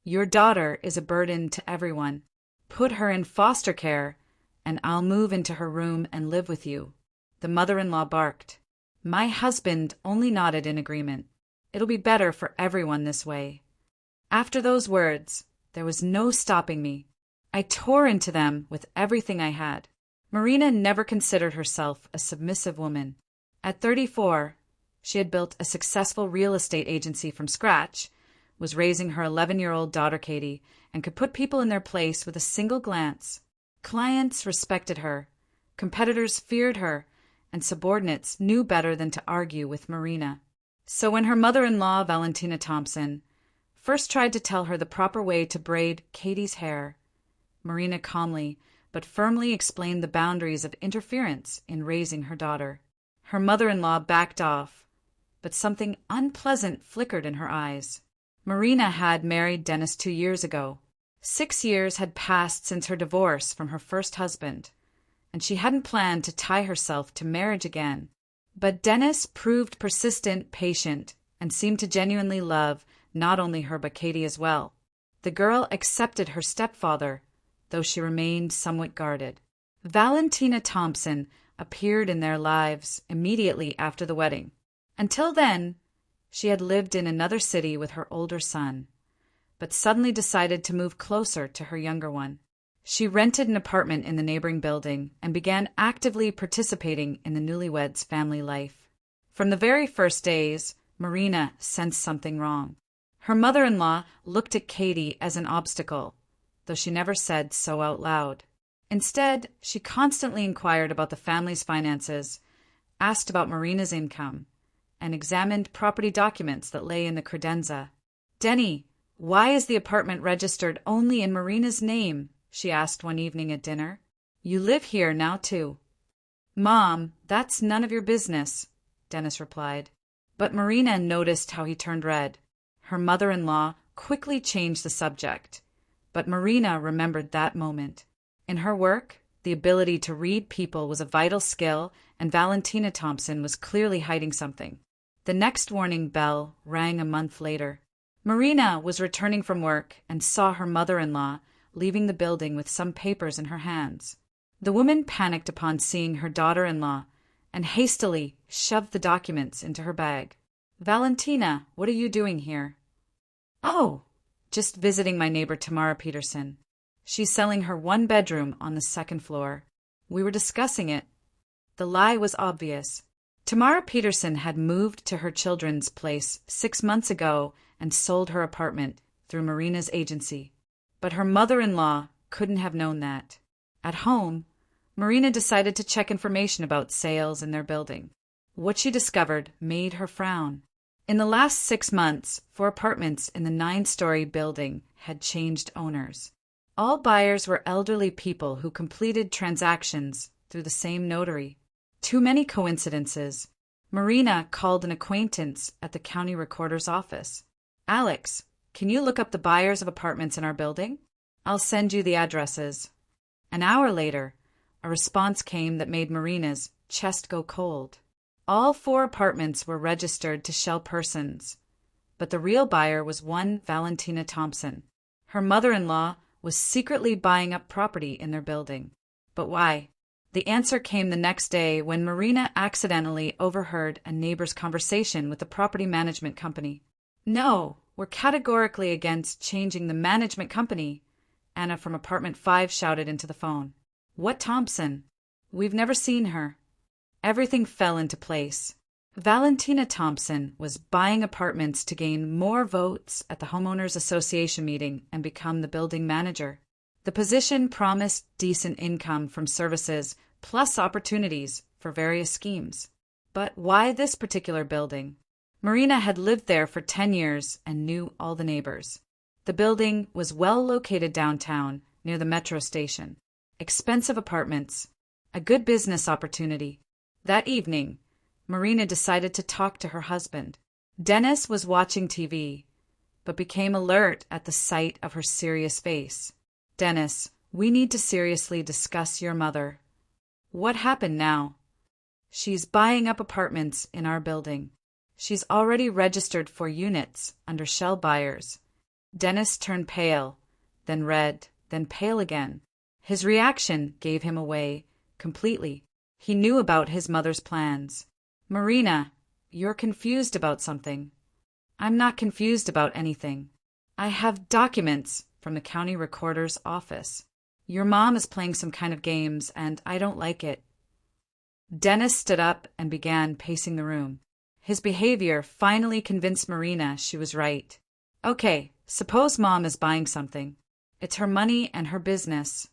Your daughter is a burden to everyone. Put her in foster care, and I'll move into her room and live with you." The mother-in-law barked. My husband only nodded in agreement. It'll be better for everyone this way. After those words, there was no stopping me. I tore into them with everything I had. Marina never considered herself a submissive woman. At 34, she had built a successful real estate agency from scratch, was raising her 11-year-old daughter Katie, and could put people in their place with a single glance. Clients respected her, competitors feared her, and subordinates knew better than to argue with Marina. So when her mother-in-law, Valentina Thompson, first tried to tell her the proper way to braid Katie's hair, Marina calmly but firmly explained the boundaries of interference in raising her daughter. Her mother-in-law backed off, but something unpleasant flickered in her eyes. Marina had married Dennis 2 years ago. 6 years had passed since her divorce from her first husband, and she hadn't planned to tie herself to marriage again. But Dennis proved persistent, patient, and seemed to genuinely love not only her but Katie as well. The girl accepted her stepfather, though she remained somewhat guarded. Valentina Thompson appeared in their lives immediately after the wedding. Until then, she had lived in another city with her older son, but suddenly decided to move closer to her younger one. She rented an apartment in the neighboring building and began actively participating in the newlyweds' family life. From the very first days, Marina sensed something wrong. Her mother-in-law looked at Katie as an obstacle, though she never said so out loud. Instead, she constantly inquired about the family's finances, asked about Marina's income, and examined property documents that lay in the credenza. "Denny, why is the apartment registered only in Marina's name?" she asked one evening at dinner. "You live here now, too." "Mom, that's none of your business," Dennis replied. But Marina noticed how he turned red. Her mother-in-law quickly changed the subject, but Marina remembered that moment. In her work, the ability to read people was a vital skill, and Valentina Thompson was clearly hiding something. The next warning bell rang a month later. Marina was returning from work and saw her mother-in-law leaving the building with some papers in her hands. The woman panicked upon seeing her daughter-in-law and hastily shoved the documents into her bag. "Valentina, what are you doing here?" "Oh, just visiting my neighbor Tamara Peterson. She's selling her one bedroom on the second floor. We were discussing it." The lie was obvious. Tamara Peterson had moved to her children's place 6 months ago and sold her apartment through Marina's agency. But her mother-in-law couldn't have known that. At home, Marina decided to check information about sales in their building. What she discovered made her frown. In the last 6 months, 4 apartments in the 9-story building had changed owners. All buyers were elderly people who completed transactions through the same notary. Too many coincidences. Marina called an acquaintance at the county recorder's office. "Alex, can you look up the buyers of apartments in our building? I'll send you the addresses." An hour later, a response came that made Marina's chest go cold. All 4 apartments were registered to shell persons, but the real buyer was one Valentina Thompson. Her mother-in-law was secretly buying up property in their building. But why? The answer came the next day when Marina accidentally overheard a neighbor's conversation with the property management company. "No, we're categorically against changing the management company," Anna from apartment 5 shouted into the phone. "What Thompson? We've never seen her." Everything fell into place. Valentina Thompson was buying apartments to gain more votes at the Homeowners Association meeting and become the building manager. The position promised decent income from services plus opportunities for various schemes. But why this particular building? Marina had lived there for 10 years and knew all the neighbors. The building was well located downtown near the metro station. Expensive apartments. A good business opportunity. That evening, Marina decided to talk to her husband. Dennis was watching TV, but became alert at the sight of her serious face. "Dennis, we need to seriously discuss your mother." "What happened now?" "She's buying up apartments in our building. She's already registered 4 units under shell buyers, Dennis turned pale, then red, then pale again. His reaction gave him away completely. He knew about his mother's plans. Marina, you're confused about something. I'm not confused about anything. I have documents from the county recorder's office. Your mom is playing some kind of games, and I don't like it. Dennis stood up and began pacing the room. His behavior finally convinced Marina she was right. Okay, suppose Mom is buying something. It's her money and her business.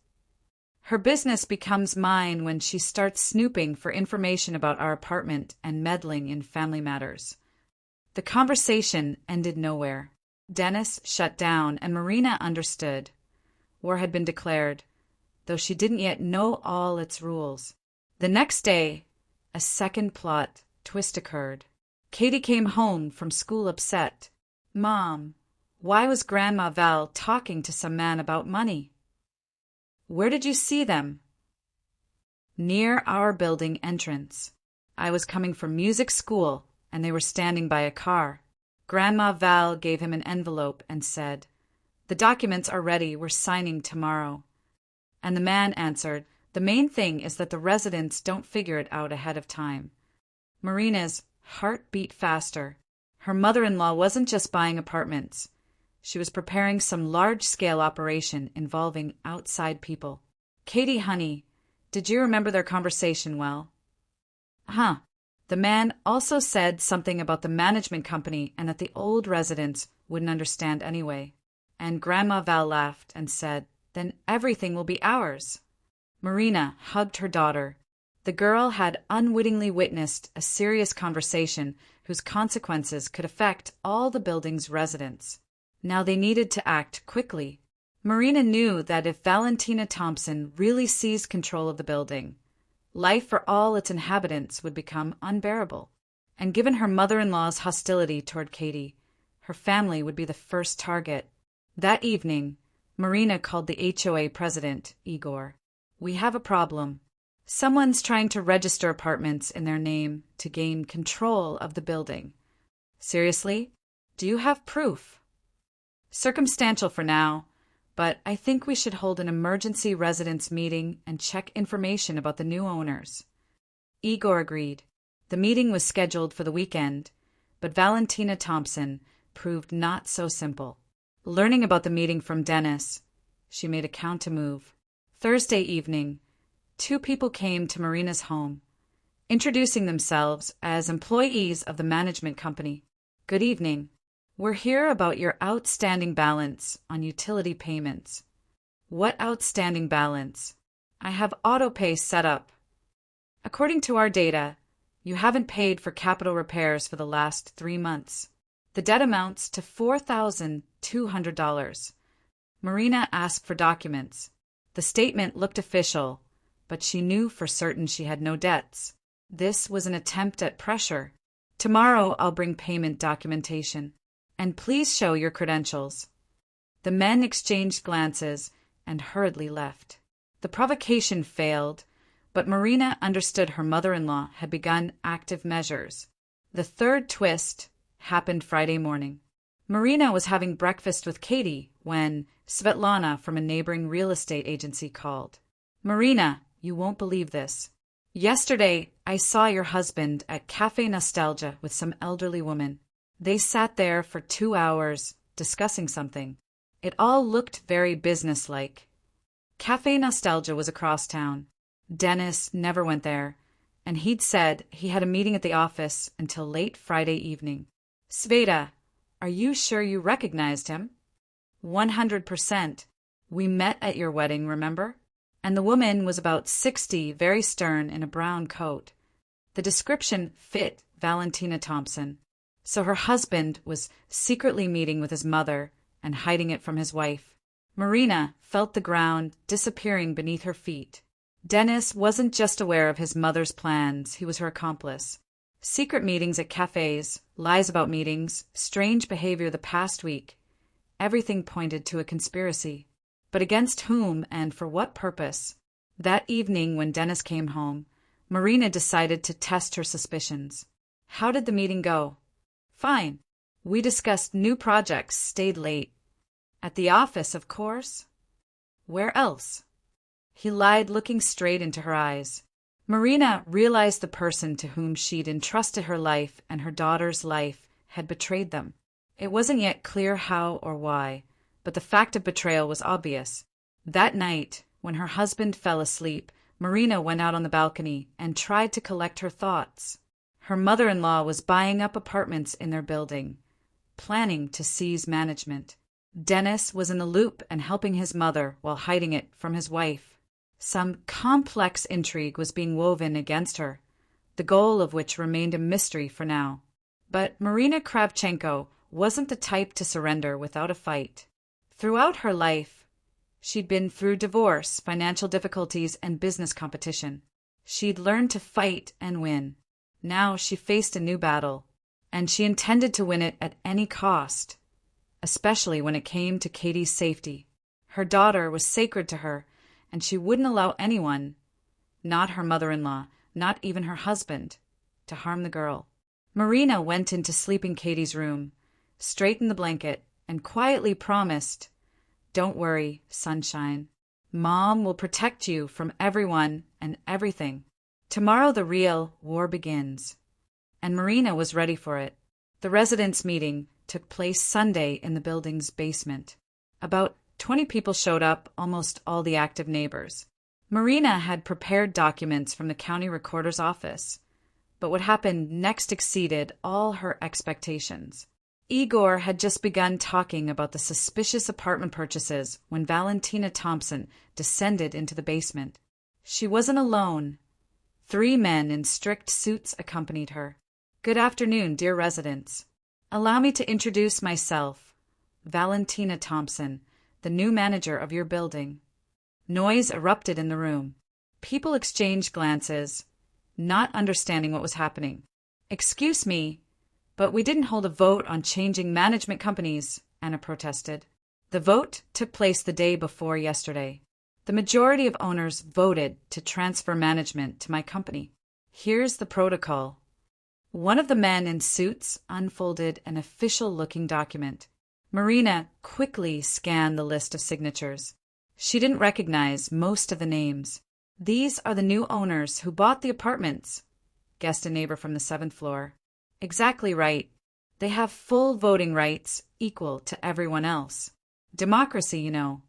Her business becomes mine when she starts snooping for information about our apartment and meddling in family matters. The conversation ended nowhere. Dennis shut down, and Marina understood. War had been declared, though she didn't yet know all its rules. The next day, a second plot twist occurred. Katie came home from school upset. Mom, why was Grandma Val talking to some man about money? Where did you see them? Near our building entrance. I was coming from music school, and they were standing by a car. Grandma Val gave him an envelope and said, "The documents are ready, we're signing tomorrow." And the man answered, "The main thing is that the residents don't figure it out ahead of time." Marina's heart beat faster. Her mother-in-law wasn't just buying apartments. She was preparing some large-scale operation involving outside people. "Katie, honey, did you remember their conversation well?" "Huh." The man also said something about the management company and that the old residents wouldn't understand anyway. And Grandma Val laughed and said, "Then everything will be ours." Marina hugged her daughter. The girl had unwittingly witnessed a serious conversation whose consequences could affect all the building's residents. Now they needed to act quickly. Marina knew that if Valentina Thompson really seized control of the building, life for all its inhabitants would become unbearable. And given her mother-in-law's hostility toward Katie, her family would be the first target. That evening, Marina called the HOA president, Igor. "We have a problem. Someone's trying to register apartments in their name to gain control of the building. Seriously? Do you have proof?" "Circumstantial for now, but I think we should hold an emergency residents meeting and check information about the new owners." Igor agreed. The meeting was scheduled for the weekend, but Valentina Thompson proved not so simple. Learning about the meeting from Dennis, she made a counter-move. Thursday evening, two people came to Marina's home, introducing themselves as employees of the management company. "Good evening. We're here about your outstanding balance on utility payments." "What outstanding balance?" "I have autopay set up. According to our data, you haven't paid for capital repairs for the last 3 months. The debt amounts to $4,200. Marina asked for documents. The statement looked official, but she knew for certain she had no debts. This was an attempt at pressure. "Tomorrow I'll bring payment documentation. And please show your credentials." The men exchanged glances and hurriedly left. The provocation failed, but Marina understood her mother-in-law had begun active measures. The third twist happened Friday morning. Marina was having breakfast with Katie when Svetlana from a neighboring real estate agency called. "Marina, you won't believe this. Yesterday I saw your husband at Cafe Nostalgia with some elderly woman. They sat there for 2 hours discussing something. It all looked very businesslike." Cafe Nostalgia was across town. Dennis never went there, and he'd said he had a meeting at the office until late Friday evening. "Sveta, are you sure you recognized him?" 100%. We met at your wedding, remember? And the woman was about 60, very stern, in a brown coat. The description fit Valentina Thompson. So her husband was secretly meeting with his mother and hiding it from his wife. Marina felt the ground disappearing beneath her feet. Dennis wasn't just aware of his mother's plans, he was her accomplice. Secret meetings at cafes, lies about meetings, strange behavior the past week. Everything pointed to a conspiracy. But against whom and for what purpose? That evening when Dennis came home, Marina decided to test her suspicions. "How did the meeting go?" "Fine. We discussed new projects, stayed late. At the office, of course. Where else? He lied, looking straight into her eyes. Marina realized the person to whom she'd entrusted her life and her daughter's life had betrayed them. It wasn't yet clear how or why, but the fact of betrayal was obvious. That night, when her husband fell asleep, Marina went out on the balcony and tried to collect her thoughts. Her mother-in-law was buying up apartments in their building, planning to seize management. Dennis was in the loop and helping his mother while hiding it from his wife. Some complex intrigue was being woven against her, the goal of which remained a mystery for now. But Marina Kravchenko wasn't the type to surrender without a fight. Throughout her life, she'd been through divorce, financial difficulties, and business competition. She'd learned to fight and win. Now she faced a new battle, and she intended to win it at any cost, especially when it came to Katie's safety. Her daughter was sacred to her, and she wouldn't allow anyone, not her mother-in-law, not even her husband, to harm the girl. Marina went into sleeping Katie's room, straightened the blanket, and quietly promised, "Don't worry, sunshine. Mom will protect you from everyone and everything. Tomorrow the real war begins." And Marina was ready for it. The residents' meeting took place Sunday in the building's basement. About 20 people showed up, almost all the active neighbors. Marina had prepared documents from the county recorder's office, but what happened next exceeded all her expectations. Igor had just begun talking about the suspicious apartment purchases when Valentina Thompson descended into the basement. She wasn't alone. 3 men in strict suits accompanied her. "Good afternoon, dear residents. Allow me to introduce myself, Valentina Thompson, the new manager of your building." Noise erupted in the room. People exchanged glances, not understanding what was happening. "Excuse me, but we didn't hold a vote on changing management companies," Anna protested. "The vote took place the day before yesterday. The majority of owners voted to transfer management to my company. Here's the protocol." One of the men in suits unfolded an official-looking document. Marina quickly scanned the list of signatures. She didn't recognize most of the names. "These are the new owners who bought the apartments," guessed a neighbor from the 7th floor. "Exactly right. They have full voting rights equal to everyone else. Democracy, you know."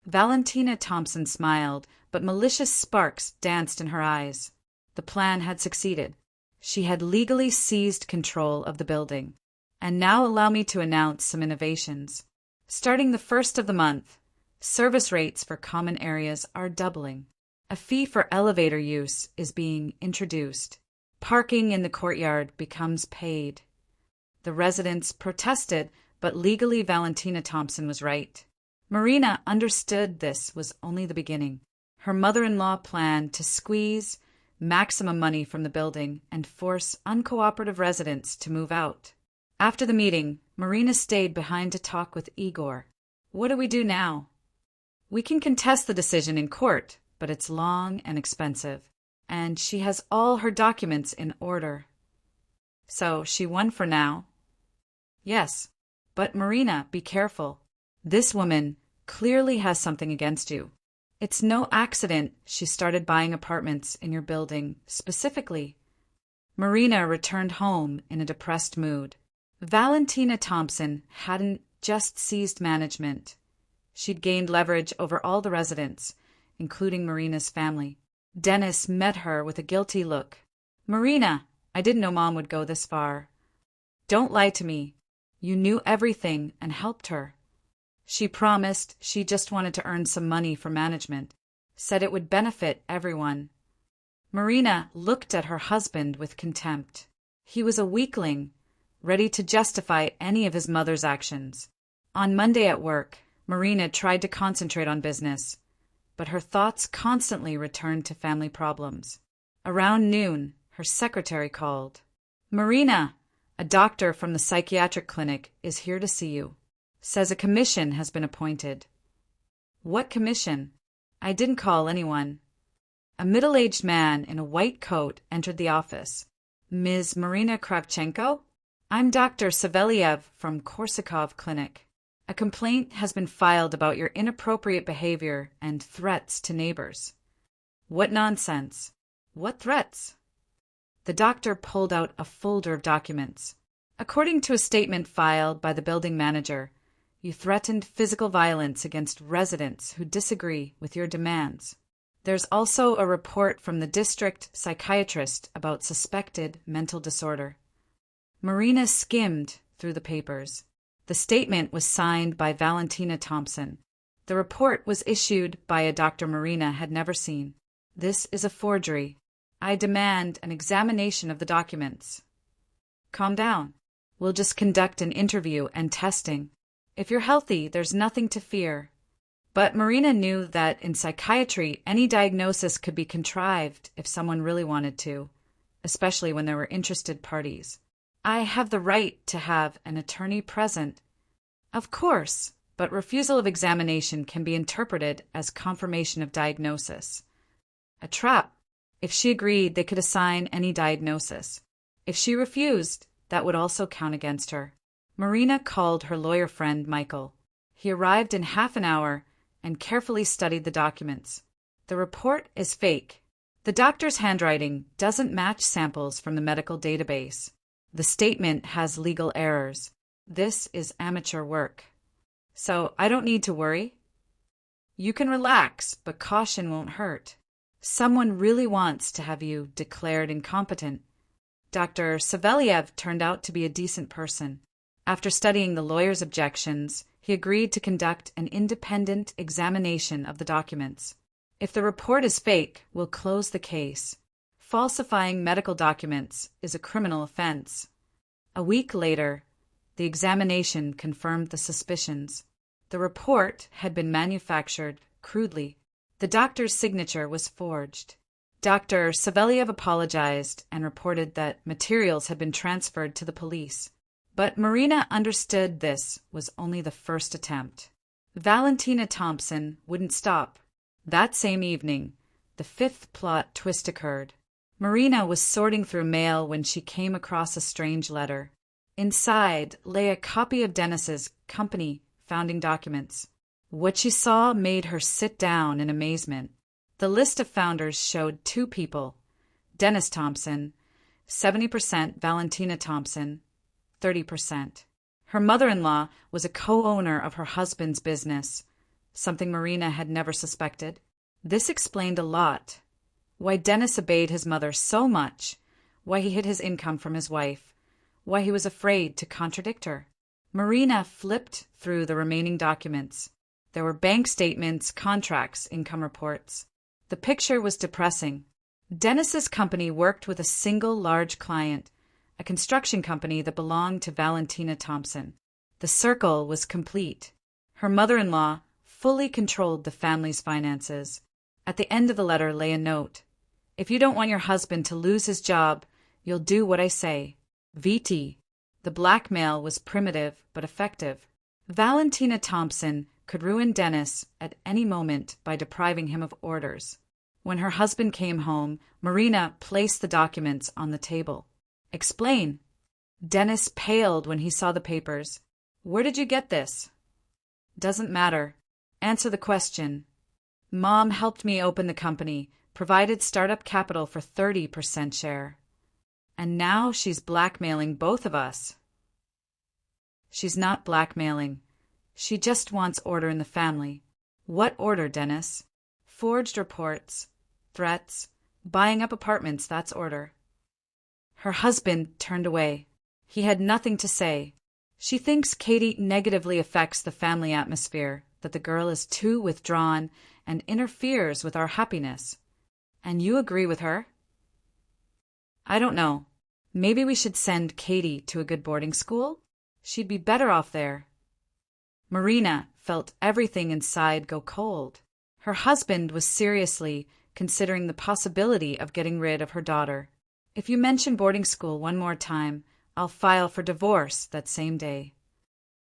Valentina Thompson smiled, but malicious sparks danced in her eyes. The plan had succeeded. She had legally seized control of the building. And now allow me to announce some innovations. Starting the 1st of the month, service rates for common areas are doubling. A fee for elevator use is being introduced. Parking in the courtyard becomes paid. The residents protested, but legally Valentina Thompson was right. Marina understood this was only the beginning. Her mother-in-law planned to squeeze maximum money from the building and force uncooperative residents to move out. After the meeting, Marina stayed behind to talk with Igor. "What do we do now?" "We can contest the decision in court, but it's long and expensive, and she has all her documents in order." "So she won for now?" "Yes, but Marina, be careful. This woman clearly has something against you. It's no accident she started buying apartments in your building specifically." Marina returned home in a depressed mood. Valentina Thompson hadn't just seized management. She'd gained leverage over all the residents, including Marina's family. Dennis met her with a guilty look. "Marina, I didn't know Mom would go this far. Don't lie to me. You knew everything and helped her." She promised she just wanted to earn some money for management, said it would benefit everyone. Marina looked at her husband with contempt. He was a weakling, ready to justify any of his mother's actions. On Monday at work, Marina tried to concentrate on business, but her thoughts constantly returned to family problems. Around noon, her secretary called. "Marina, a doctor from the psychiatric clinic is here to see you. Says a commission has been appointed." "What commission?" "I didn't call anyone." A middle-aged man in a white coat entered the office. "Ms. Marina Kravchenko? I'm Dr. Savelyev from Korsakov Clinic." A complaint has been filed about your inappropriate behavior and threats to neighbors. What nonsense. What threats? The doctor pulled out a folder of documents. According to a statement filed by the building manager, you threatened physical violence against residents who disagree with your demands. There's also a report from the district psychiatrist about suspected mental disorder. Marina skimmed through the papers. The statement was signed by Valentina Thompson. The report was issued by a doctor Marina had never seen. This is a forgery. I demand an examination of the documents. Calm down. We'll just conduct an interview and testing. If you're healthy, there's nothing to fear. But Marina knew that in psychiatry, any diagnosis could be contrived if someone really wanted to, especially when there were interested parties. I have the right to have an attorney present. Of course, but refusal of examination can be interpreted as confirmation of diagnosis. A trap. If she agreed, they could assign any diagnosis. If she refused, that would also count against her. Marina called her lawyer friend Michael. He arrived in half an hour and carefully studied the documents. The report is fake. The doctor's handwriting doesn't match samples from the medical database. The statement has legal errors. This is amateur work. So I don't need to worry? You can relax, but caution won't hurt. Someone really wants to have you declared incompetent. Dr. Savelyev turned out to be a decent person. After studying the lawyer's objections, he agreed to conduct an independent examination of the documents. If the report is fake, we'll close the case. Falsifying medical documents is a criminal offense. A week later, the examination confirmed the suspicions. The report had been manufactured crudely. The doctor's signature was forged. Dr. Savelyev apologized and reported that materials had been transferred to the police. But Marina understood this was only the first attempt. Valentina Thompson wouldn't stop. That same evening, the fifth plot twist occurred. Marina was sorting through mail when she came across a strange letter. Inside lay a copy of Dennis's company founding documents. What she saw made her sit down in amazement. The list of founders showed two people, Dennis Thompson, 70% Valentina Thompson, 30%. Her mother-in-law was a co-owner of her husband's business, something Marina had never suspected. This explained a lot. Why Dennis obeyed his mother so much, why he hid his income from his wife, why he was afraid to contradict her. Marina flipped through the remaining documents. There were bank statements, contracts, income reports. The picture was depressing. Dennis's company worked with a single large client, a construction company that belonged to Valentina Thompson. The circle was complete. Her mother-in-law fully controlled the family's finances. At the end of the letter lay a note. If you don't want your husband to lose his job, you'll do what I say. VT. The blackmail was primitive but effective. Valentina Thompson could ruin Dennis at any moment by depriving him of orders. When her husband came home, Marina placed the documents on the table. Explain. Dennis paled when he saw the papers. Where did you get this? Doesn't matter. Answer the question. Mom helped me open the company, provided startup capital for 30% share. And now she's blackmailing both of us. She's not blackmailing. She just wants order in the family. What order, Dennis? Forged reports, threats, buying up apartments, that's order. Her husband turned away. He had nothing to say. She thinks Katie negatively affects the family atmosphere, that the girl is too withdrawn and interferes with our happiness. And you agree with her? I don't know. Maybe we should send Katie to a good boarding school? She'd be better off there. Marina felt everything inside go cold. Her husband was seriously considering the possibility of getting rid of her daughter. If you mention boarding school one more time, I'll file for divorce that same day.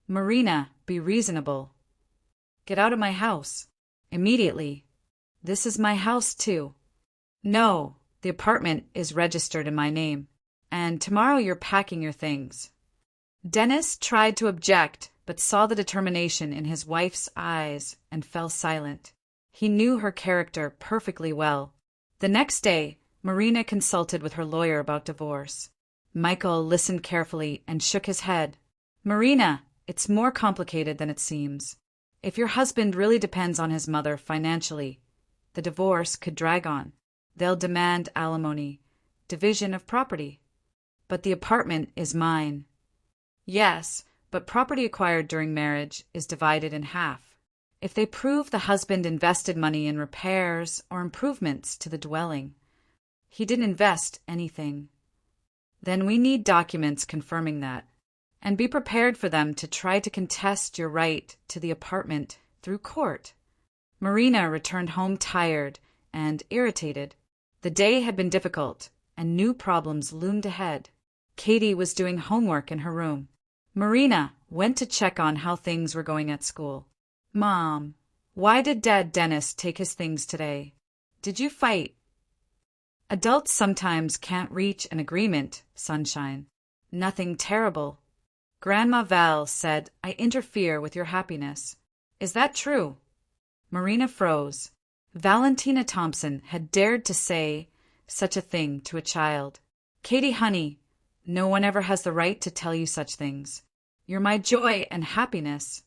Marina, be reasonable. Get out of my house. Immediately. This is my house, too. No, the apartment is registered in my name. And tomorrow you're packing your things. Dennis tried to object, but saw the determination in his wife's eyes and fell silent. He knew her character perfectly well. The next day, Marina consulted with her lawyer about divorce. Michael listened carefully and shook his head. "Marina, it's more complicated than it seems. If your husband really depends on his mother financially, the divorce could drag on. They'll demand alimony, division of property. But the apartment is mine." "Yes, but property acquired during marriage is divided in half. If they prove the husband invested money in repairs or improvements to the dwelling, he didn't invest anything. Then we need documents confirming that. And be prepared for them to try to contest your right to the apartment through court." Marina returned home tired and irritated. The day had been difficult, and new problems loomed ahead. Katie was doing homework in her room. Marina went to check on how things were going at school. "Mom, why did Dad Dennis take his things today? Did you fight?" "Adults sometimes can't reach an agreement, Sunshine. Nothing terrible. Grandma Val said I interfere with your happiness. Is that true?" Marina froze. Valentina Thompson had dared to say such a thing to a child. "Katie, honey, no one ever has the right to tell you such things. You're my joy and happiness.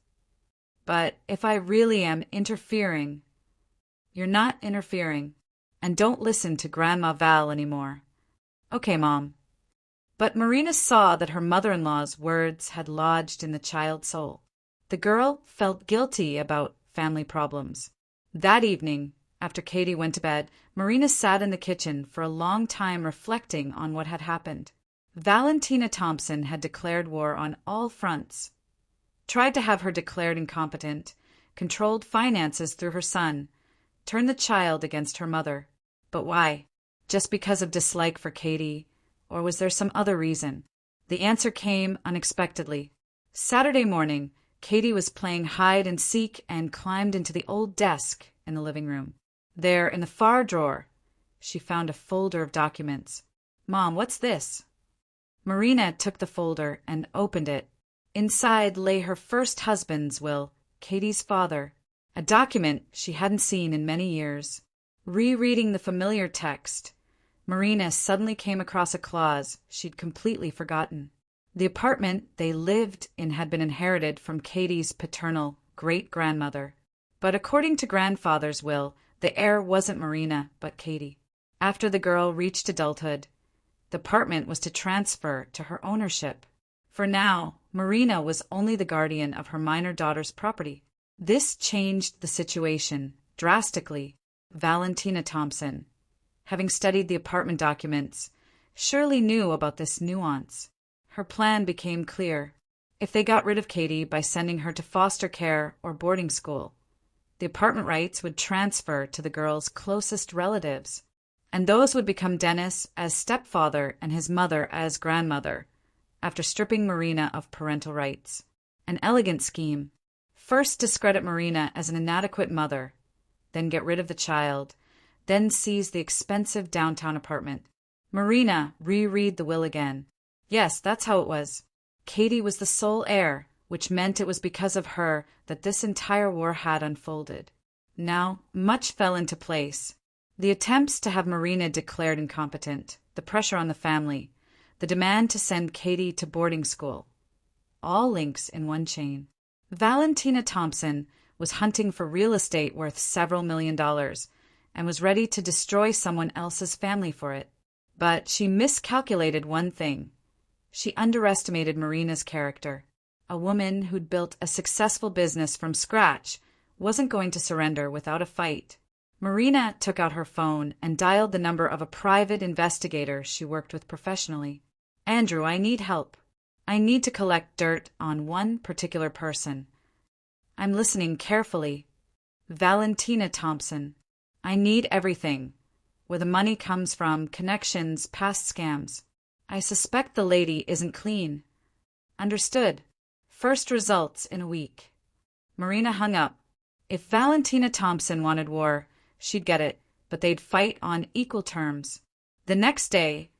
But if I really am interfering—" "You're not interfering. And don't listen to Grandma Val anymore." "Okay, Mom." But Marina saw that her mother-in-law's words had lodged in the child's soul. The girl felt guilty about family problems. That evening, after Katie went to bed, Marina sat in the kitchen for a long time reflecting on what had happened. Valentina Thompson had declared war on all fronts, tried to have her declared incompetent, controlled finances through her son, turned the child against her mother. But why? Just because of dislike for Katie, or was there some other reason? The answer came unexpectedly. Saturday morning, Katie was playing hide and seek and climbed into the old desk in the living room. There, in the far drawer, she found a folder of documents. "Mom, what's this?" Marina took the folder and opened it. Inside lay her first husband's will, Katie's father, a document she hadn't seen in many years. Rereading the familiar text, Marina suddenly came across a clause she'd completely forgotten. The apartment they lived in had been inherited from Katie's paternal great-grandmother. But according to grandfather's will, the heir wasn't Marina, but Katie. After the girl reached adulthood, the apartment was to transfer to her ownership. For now, Marina was only the guardian of her minor daughter's property. This changed the situation drastically. Valentina Thompson, having studied the apartment documents, surely knew about this nuance. Her plan became clear. If they got rid of Katie by sending her to foster care or boarding school, the apartment rights would transfer to the girl's closest relatives, and those would become Dennis as stepfather and his mother as grandmother, after stripping Marina of parental rights. An elegant scheme. First discredit Marina as an inadequate mother, then get rid of the child, then seize the expensive downtown apartment. Marina reread the will again. Yes, that's how it was. Katie was the sole heir, which meant it was because of her that this entire war had unfolded. Now, much fell into place. The attempts to have Marina declared incompetent, the pressure on the family, the demand to send Katie to boarding school. All links in one chain. Valentina Thompson was hunting for real estate worth several $1,000,000 and was ready to destroy someone else's family for it. But she miscalculated one thing. She underestimated Marina's character. A woman who'd built a successful business from scratch wasn't going to surrender without a fight. Marina took out her phone and dialed the number of a private investigator she worked with professionally. "Andrew, I need help. I need to collect dirt on one particular person. I'm listening carefully. Valentina Thompson. I need everything. Where the money comes from, connections, past scams. I suspect the lady isn't clean." "Understood. First results in a week." Marina hung up. If Valentina Thompson wanted war, she'd get it, but they'd fight on equal terms. The next day,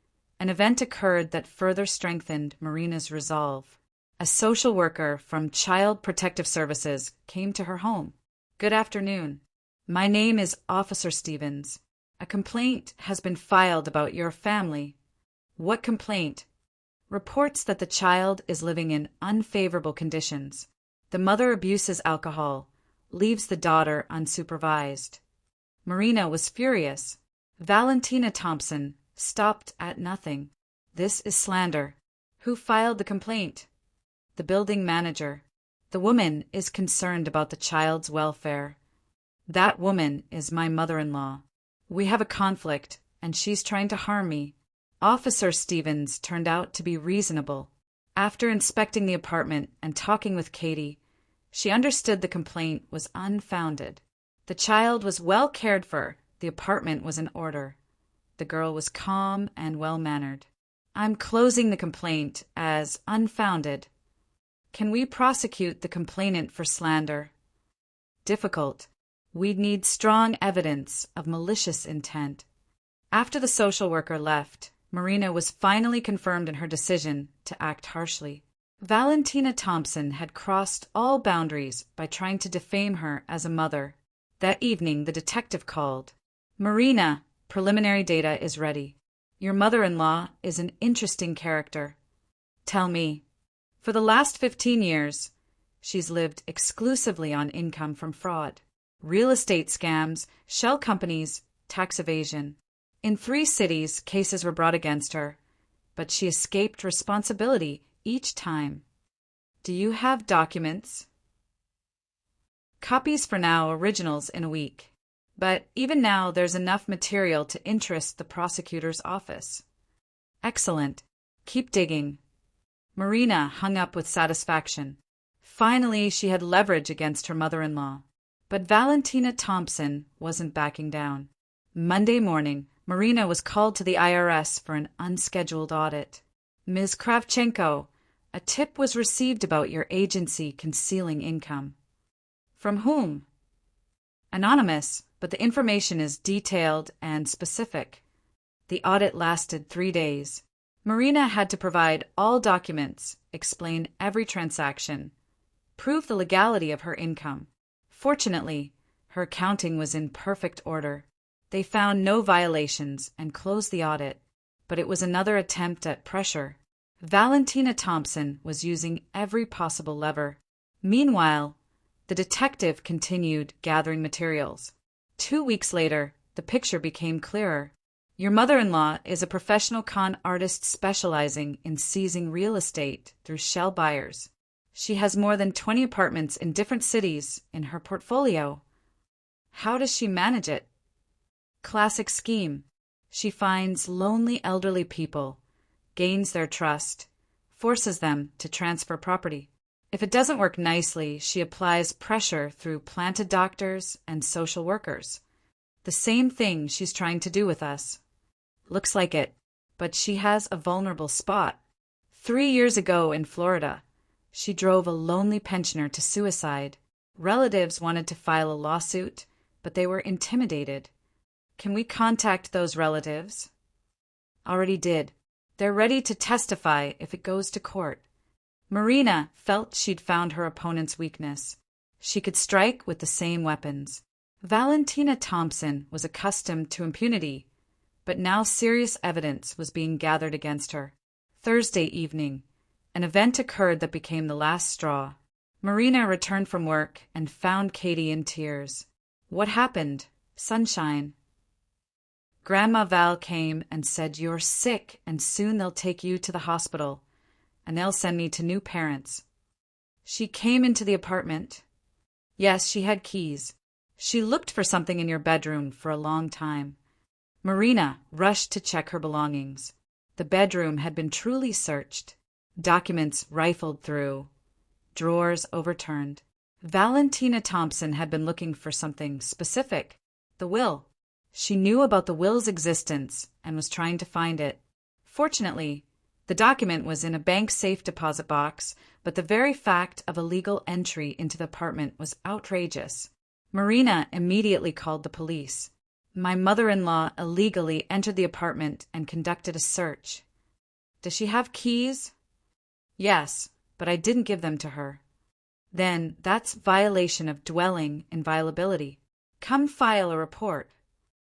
an event occurred that further strengthened Marina's resolve. A social worker from Child Protective Services came to her home. Good afternoon. My name is Officer Stevens. A complaint has been filed about your family. What complaint? Reports that the child is living in unfavorable conditions. The mother abuses alcohol, leaves the daughter unsupervised. Marina was furious. Valentina Thompson stopped at nothing. This is slander. Who filed the complaint? The building manager. The woman is concerned about the child's welfare. That woman is my mother-in-law. We have a conflict, and she's trying to harm me. Officer Stevens turned out to be reasonable. After inspecting the apartment and talking with Katie, she understood the complaint was unfounded. The child was well cared for. The apartment was in order. The girl was calm and well-mannered. I'm closing the complaint as unfounded. Can we prosecute the complainant for slander? Difficult. We'd need strong evidence of malicious intent. After the social worker left, Marina was finally confirmed in her decision to act harshly. Valentina Thompson had crossed all boundaries by trying to defame her as a mother. That evening, the detective called. Marina, preliminary data is ready. Your mother-in-law is an interesting character. Tell me. For the last 15 years, she's lived exclusively on income from fraud, real estate scams, shell companies, tax evasion. In 3 cities, cases were brought against her, but she escaped responsibility each time. Do you have documents? Copies for now, originals in a week. But even now, there's enough material to interest the prosecutor's office. Excellent. Keep digging. Marina hung up with satisfaction. Finally, she had leverage against her mother-in-law. But Valentina Thompson wasn't backing down. Monday morning, Marina was called to the IRS for an unscheduled audit. Ms. Kravchenko, a tip was received about your agency concealing income. From whom? Anonymous, but the information is detailed and specific. The audit lasted 3 days. Marina had to provide all documents, explain every transaction, prove the legality of her income. Fortunately, her accounting was in perfect order. They found no violations and closed the audit, but it was another attempt at pressure. Valentina Thompson was using every possible lever. Meanwhile, the detective continued gathering materials. 2 weeks later, the picture became clearer. Your mother-in-law is a professional con artist specializing in seizing real estate through shell buyers. She has more than 20 apartments in different cities in her portfolio. How does she manage it? Classic scheme. She finds lonely elderly people, gains their trust, forces them to transfer property. If it doesn't work nicely, she applies pressure through planted doctors and social workers. The same thing she's trying to do with us. Looks like it, but she has a vulnerable spot. 3 years ago in Florida, she drove a lonely pensioner to suicide. Relatives wanted to file a lawsuit, but they were intimidated. Can we contact those relatives? Already did. They're ready to testify if it goes to court. Marina felt she'd found her opponent's weakness. She could strike with the same weapons. Valentina Thompson was accustomed to impunity, but now serious evidence was being gathered against her. Thursday evening, an event occurred that became the last straw. Marina returned from work and found Katie in tears. What happened? Sunshine. Grandma Val came and said, "You're sick, and soon they'll take you to the hospital, and they'll send me to new parents." She came into the apartment. Yes, she had keys. She looked for something in your bedroom for a long time. Marina rushed to check her belongings. The bedroom had been truly searched. Documents rifled through. Drawers overturned. Valentina Thompson had been looking for something specific. The will. She knew about the will's existence and was trying to find it. Fortunately, the document was in a bank safe deposit box, but the very fact of a legal entry into the apartment was outrageous. Marina immediately called the police. My mother-in-law illegally entered the apartment and conducted a search. Does she have keys? Yes, but I didn't give them to her. Then that's violation of dwelling inviolability. Come file a report.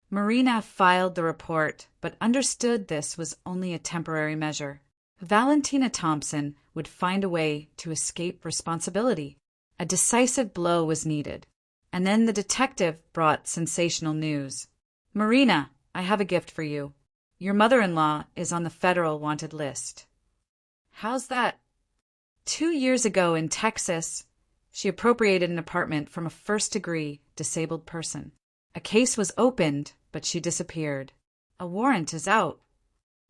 Marina filed the report, but understood this was only a temporary measure. Valentina Thompson would find a way to escape responsibility. A decisive blow was needed. And then the detective brought sensational news. Marina, I have a gift for you. Your mother-in-law is on the federal wanted list. How's that? 2 years ago in Texas, she appropriated an apartment from a first-degree disabled person. A case was opened, but she disappeared. A warrant is out.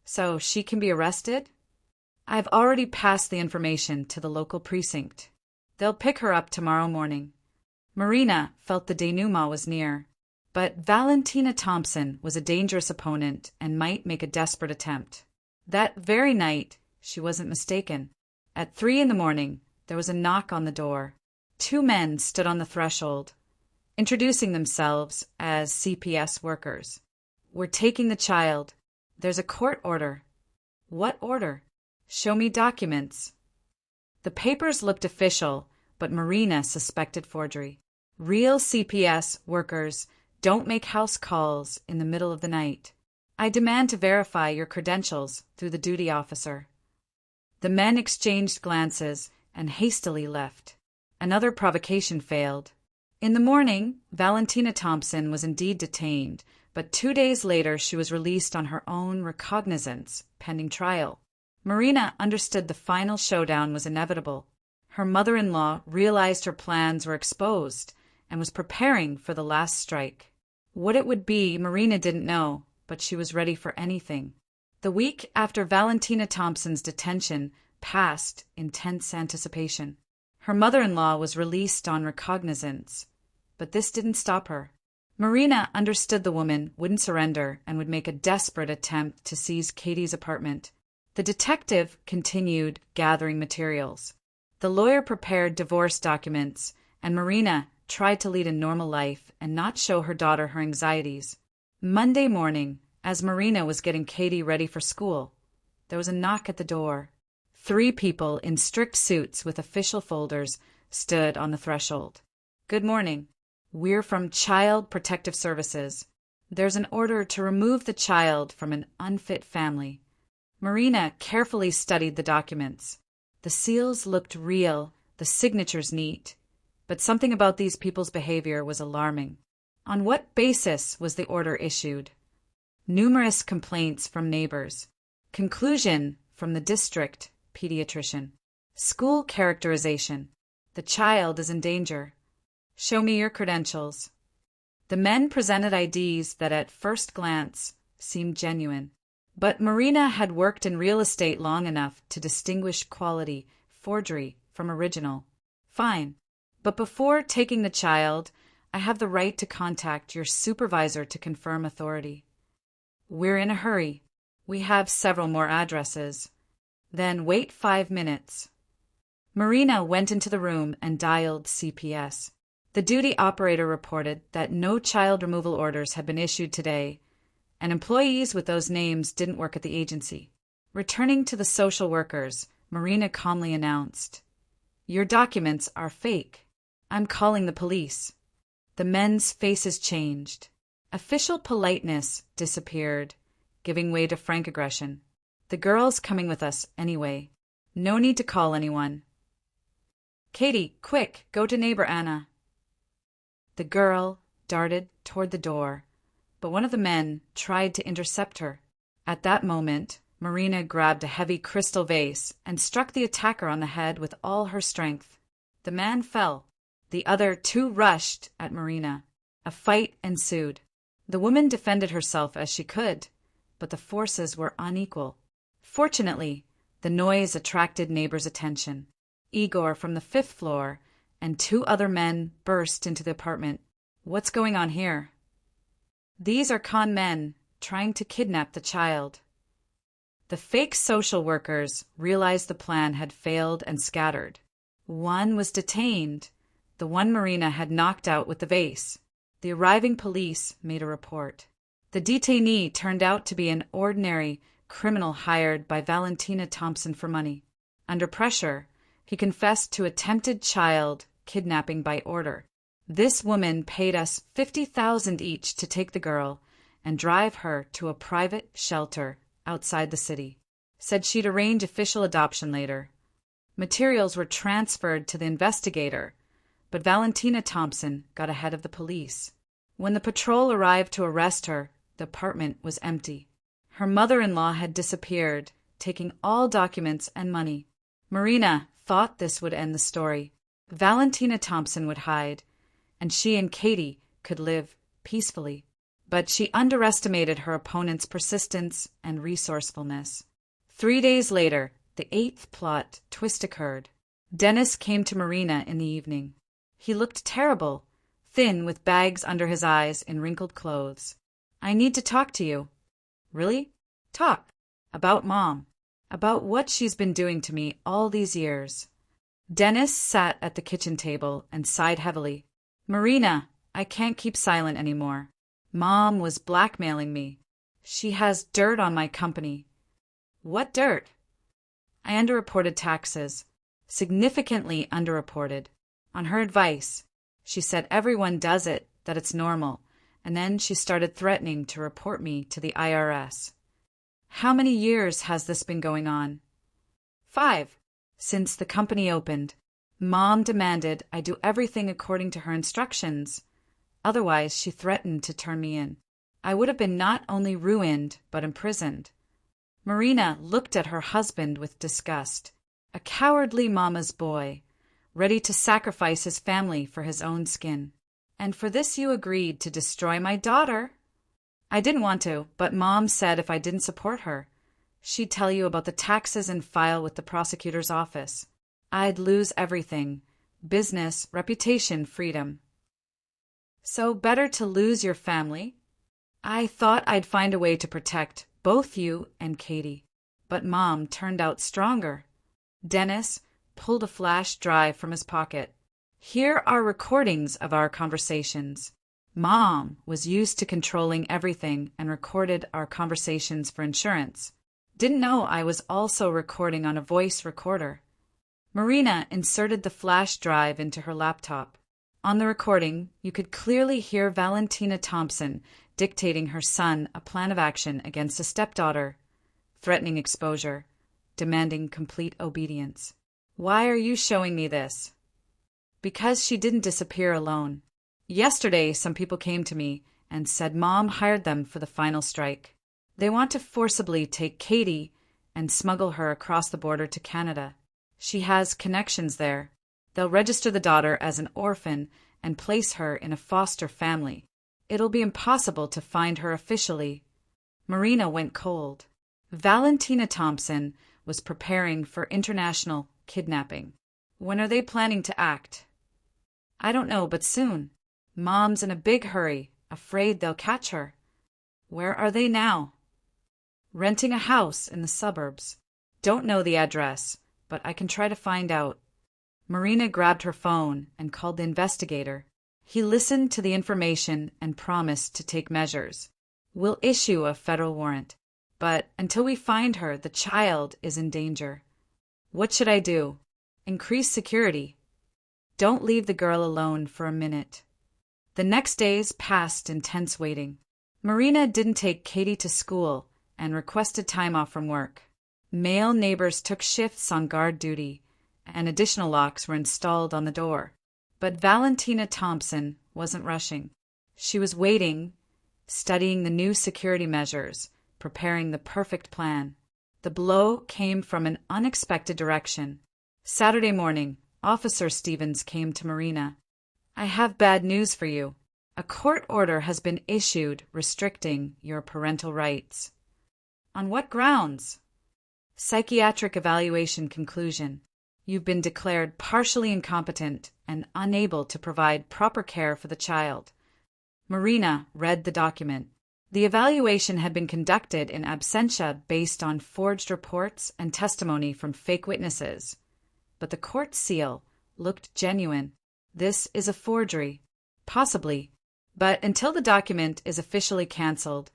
So she can be arrested? I've already passed the information to the local precinct. They'll pick her up tomorrow morning. Marina felt the denouement was near, but Valentina Thompson was a dangerous opponent and might make a desperate attempt. That very night, she wasn't mistaken. At 3 a.m, there was a knock on the door. 2 men stood on the threshold, introducing themselves as CPS workers. We're taking the child. There's a court order. What order? Show me documents. The papers looked official, but Marina suspected forgery. Real CPS workers don't make house calls in the middle of the night. I demand to verify your credentials through the duty officer. The men exchanged glances and hastily left. Another provocation failed. In the morning, Valentina Thompson was indeed detained, but 2 days later she was released on her own recognizance, pending trial. Marina understood the final showdown was inevitable. Her mother-in-law realized her plans were exposed and was preparing for the last strike. What it would be, Marina didn't know, but she was ready for anything. The week after Valentina Thompson's detention passed in tense anticipation. Her mother-in-law was released on recognizance, but this didn't stop her. Marina understood the woman wouldn't surrender and would make a desperate attempt to seize Katie's apartment. The detective continued gathering materials. The lawyer prepared divorce documents, and Marina tried to lead a normal life and not show her daughter her anxieties. Monday morning, as Marina was getting Katie ready for school, there was a knock at the door. 3 people in strict suits with official folders stood on the threshold. Good morning. We're from Child Protective Services. There's an order to remove the child from an unfit family. Marina carefully studied the documents. The seals looked real, the signatures neat, but something about these people's behavior was alarming. On what basis was the order issued? Numerous complaints from neighbors. Conclusion from the district pediatrician. School characterization. The child is in danger. Show me your credentials. The men presented IDs that at first glance seemed genuine. But Marina had worked in real estate long enough to distinguish quality, forgery, from original. Fine. But before taking the child, I have the right to contact your supervisor to confirm authority. We're in a hurry. We have several more addresses. Then wait 5 minutes. Marina went into the room and dialed CPS. The duty operator reported that no child removal orders had been issued today, and employees with those names didn't work at the agency. Returning to the social workers, Marina calmly announced, "Your documents are fake. I'm calling the police." The men's faces changed. Official politeness disappeared, giving way to frank aggression. The girl's coming with us anyway. No need to call anyone. Katie, quick, go to neighbor Anna. The girl darted toward the door, but one of the men tried to intercept her. At that moment, Marina grabbed a heavy crystal vase and struck the attacker on the head with all her strength. The man fell. The other 2 rushed at Marina. A fight ensued. The woman defended herself as she could, but the forces were unequal. Fortunately, the noise attracted neighbors' attention. Igor from the 5th floor and 2 other men burst into the apartment. What's going on here? These are con men trying to kidnap the child. The fake social workers realized the plan had failed and scattered. One was detained, the one Marina had knocked out with the vase. The arriving police made a report. The detainee turned out to be an ordinary criminal hired by Valentina Thompson for money. Under pressure, He confessed to attempted child kidnapping by order. This woman paid us $50,000 each to take the girl and drive her to a private shelter outside the city. Said she'd arrange official adoption later. Materials were transferred to the investigator, but Valentina Thompson got ahead of the police. When the patrol arrived to arrest her, the apartment was empty. Her mother-in-law had disappeared, taking all documents and money. Marina thought this would end the story. Valentina Thompson would hide, and she and Katie could live peacefully. But she underestimated her opponent's persistence and resourcefulness. 3 days later, the 8th plot twist occurred. Dennis came to Marina in the evening. He looked terrible, thin with bags under his eyes and wrinkled clothes. "I need to talk to you." "Really?" "Talk. About Mom. About what she's been doing to me all these years." Dennis sat at the kitchen table and sighed heavily. "Marina, I can't keep silent anymore. Mom was blackmailing me. She has dirt on my company." "What dirt?" "I underreported taxes. Significantly underreported. On her advice. She said everyone does it, that it's normal, and then she started threatening to report me to the IRS." "How many years has this been going on?" 5. Since the company opened. Mom demanded I do everything according to her instructions. Otherwise, she threatened to turn me in. I would have been not only ruined, but imprisoned. Marina looked at her husband with disgust. A cowardly mama's boy, ready to sacrifice his family for his own skin. "And for this you agreed to destroy my daughter?" "I didn't want to, but Mom said if I didn't support her, she'd tell you about the taxes and file with the prosecutor's office. I'd lose everything: business, reputation, freedom." "So better to lose your family?" "I thought I'd find a way to protect both you and Katie, but Mom turned out stronger." Dennis pulled a flash drive from his pocket. "Here are recordings of our conversations. Mom was used to controlling everything and recorded our conversations for insurance. Didn't know I was also recording on a voice recorder." Marina inserted the flash drive into her laptop. On the recording, you could clearly hear Valentina Thompson dictating her son a plan of action against a stepdaughter, threatening exposure, demanding complete obedience. "Why are you showing me this?" "Because she didn't disappear alone. Yesterday, some people came to me and said Mom hired them for the final strike. They want to forcibly take Katie and smuggle her across the border to Canada. She has connections there. They'll register the daughter as an orphan and place her in a foster family. It'll be impossible to find her officially." Marina went cold. Valentina Thompson was preparing for international kidnapping. "When are they planning to act?" "I don't know, but soon. Mom's in a big hurry, afraid they'll catch her." "Where are they now?" "Renting a house in the suburbs. Don't know the address, but I can try to find out." Marina grabbed her phone and called the investigator. He listened to the information and promised to take measures. "We'll issue a federal warrant, but until we find her, the child is in danger." "What should I do?" "Increase security. Don't leave the girl alone for a minute." The next days passed in tense waiting. Marina didn't take Katie to school and requested time off from work. Male neighbors took shifts on guard duty, and additional locks were installed on the door. But Valentina Thompson wasn't rushing. She was waiting, studying the new security measures, preparing the perfect plan. The blow came from an unexpected direction. Saturday morning, Officer Stevens came to Marina. "I have bad news for you. A court order has been issued restricting your parental rights." "On what grounds?" "Psychiatric evaluation conclusion. You've been declared partially incompetent and unable to provide proper care for the child." Marina read the document. The evaluation had been conducted in absentia based on forged reports and testimony from fake witnesses. But the court seal looked genuine. "This is a forgery." "Possibly. But until the document is officially canceled,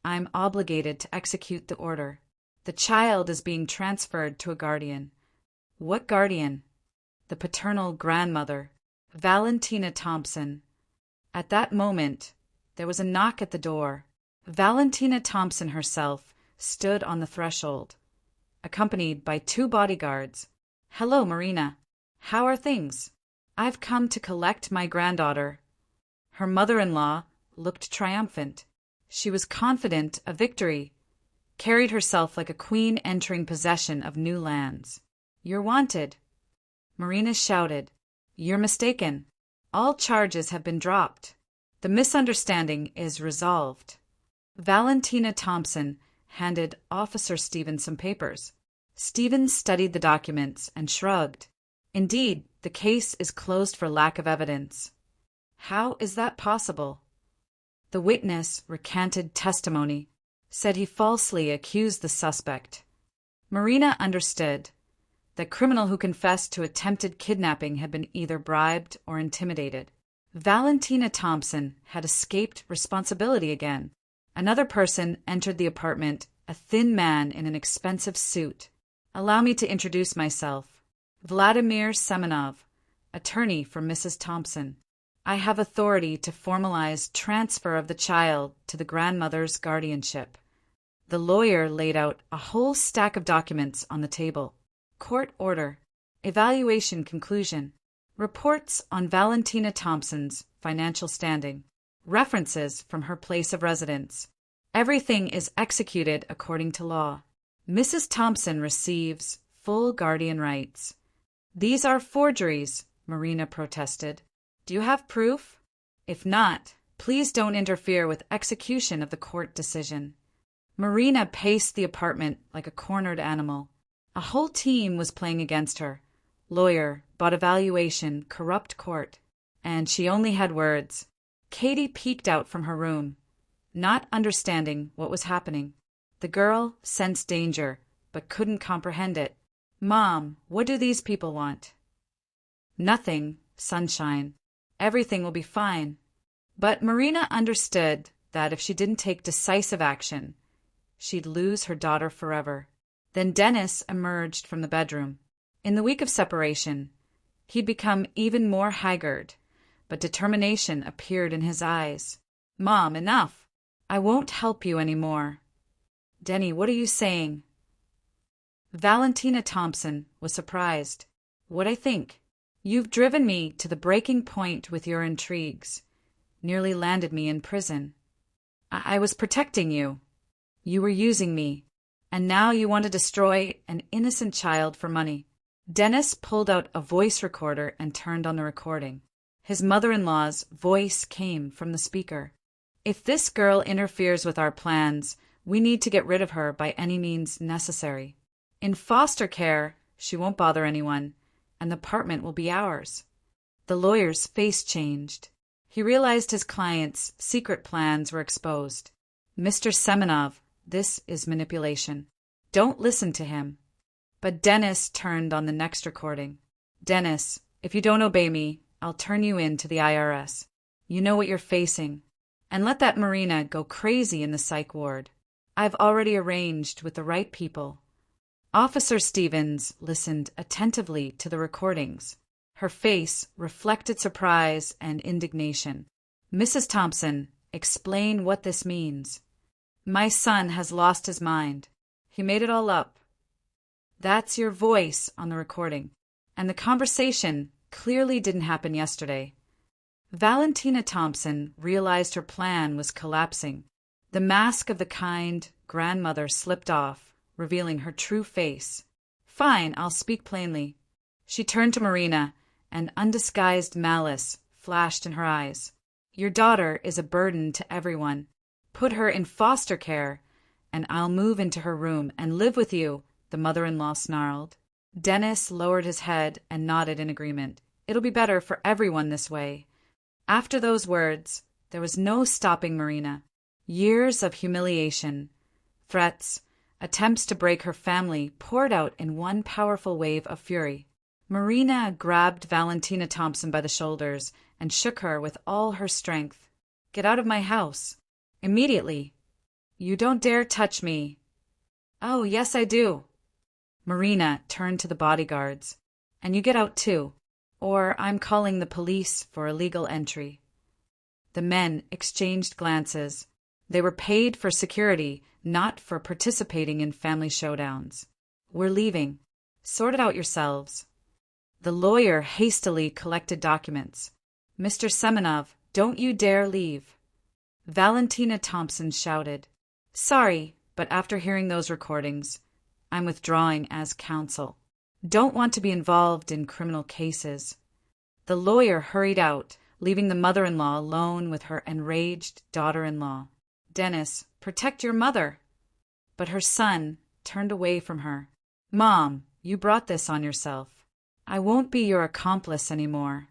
I'm obligated to execute the order. The child is being transferred to a guardian." "What guardian?" the paternal grandmother, Valentina Thompson. At that moment, there was a knock at the door. Valentina Thompson herself stood on the threshold, accompanied by 2 bodyguards. "Hello, Marina. How are things? I've come to collect my granddaughter." Her mother-in-law looked triumphant. She was confident of victory, carried herself like a queen entering possession of new lands. "You're wanted." Marina shouted. "You're mistaken. All charges have been dropped. The misunderstanding is resolved." Valentina Thompson handed Officer Stevens some papers. Stevens studied the documents and shrugged. "Indeed, the case is closed for lack of evidence." "How is that possible?" The witness recanted testimony, said he falsely accused the suspect. Marina understood. The criminal who confessed to attempted kidnapping had been either bribed or intimidated. Valentina Thompson had escaped responsibility again. Another person entered the apartment, a thin man in an expensive suit. "Allow me to introduce myself. Vladimir Semenov, attorney for Mrs. Thompson. I have authority to formalize transfer of the child to the grandmother's guardianship." The lawyer laid out a whole stack of documents on the table. Court order, evaluation conclusion, reports on Valentina Thompson's financial standing, references from her place of residence. Everything is executed according to law. Mrs. Thompson receives full guardian rights. "These are forgeries," Marina protested. "Do you have proof? If not, please don't interfere with execution of the court decision." Marina paced the apartment like a cornered animal. A whole team was playing against her. Lawyer, bought evaluation, corrupt court. And she only had words. Katie peeked out from her room, not understanding what was happening. The girl sensed danger, but couldn't comprehend it. "Mom, what do these people want?" "Nothing, sunshine. Everything will be fine." But Marina understood that if she didn't take decisive action, she'd lose her daughter forever. Then Dennis emerged from the bedroom. In the week of separation, he'd become even more haggard, but determination appeared in his eyes. "Mom, enough. I won't help you anymore." "Denny, what are you saying?" Valentina Thompson was surprised. "What I think? You've driven me to the breaking point with your intrigues. Nearly landed me in prison. I was protecting you. You were using me. And now you want to destroy an innocent child for money." Dennis pulled out a voice recorder and turned on the recording. His mother-in-law's voice came from the speaker. "If this girl interferes with our plans, we need to get rid of her by any means necessary. In foster care, she won't bother anyone, and the apartment will be ours." The lawyer's face changed. He realized his client's secret plans were exposed. "Mr. Semenov, this is manipulation. Don't listen to him." But Dennis turned on the next recording. "Dennis, if you don't obey me, I'll turn you in to the IRS. You know what you're facing. And let that Marina go crazy in the psych ward. I've already arranged with the right people." Officer Stevens listened attentively to the recordings. Her face reflected surprise and indignation. "Mrs. Thompson, explain what this means." "My son has lost his mind. He made it all up." That's your voice on the recording. And the conversation clearly didn't happen yesterday. Valentina Thompson realized her plan was collapsing. The mask of the kind grandmother slipped off, revealing her true face. "Fine, I'll speak plainly." She turned to Marina, and undisguised malice flashed in her eyes. "Your daughter is a burden to everyone. Put her in foster care, and I'll move into her room and live with you," the mother-in-law snarled. Dennis lowered his head and nodded in agreement. "It'll be better for everyone this way." After those words, there was no stopping Marina. Years of humiliation, threats, attempts to break her family poured out in one powerful wave of fury. Marina grabbed Valentina Thompson by the shoulders and shook her with all her strength. "Get out of my house. Immediately. You don't dare touch me." "Oh, yes, I do." Marina turned to the bodyguards. And you get out too, or I'm calling the police for illegal entry." The men exchanged glances. They were paid for security, not for participating in family showdowns. "We're leaving. Sort it out yourselves." The lawyer hastily collected documents. "Mr. Semenov, don't you dare leave." Valentina Thompson shouted, "Sorry, but after hearing those recordings, I'm withdrawing as counsel. Don't want to be involved in criminal cases." The lawyer hurried out, leaving the mother-in-law alone with her enraged daughter-in-law. "Dennis, protect your mother." But her son turned away from her. "Mom, you brought this on yourself. I won't be your accomplice anymore."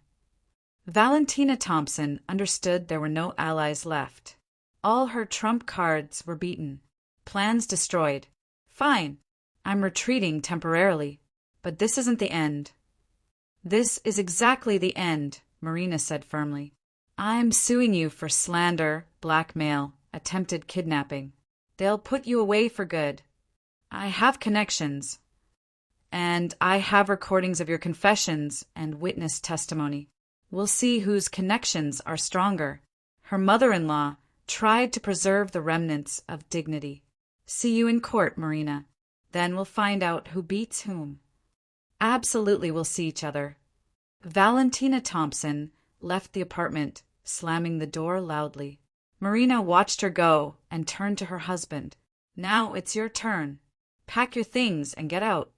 Valentina Thompson understood there were no allies left. All her trump cards were beaten. Plans destroyed. "Fine. I'm retreating temporarily. But this isn't the end." "This is exactly the end," Marina said firmly. "I'm suing you for slander, blackmail, attempted kidnapping. They'll put you away for good. I have connections. And I have recordings of your confessions and witness testimony. We'll see whose connections are stronger." Her mother-in-law tried to preserve the remnants of dignity. "See you in court, Marina. Then we'll find out who beats whom." "Absolutely, we'll see each other." Valentina Thompson left the apartment, slamming the door loudly. Marina watched her go and turned to her husband. "Now it's your turn. Pack your things and get out."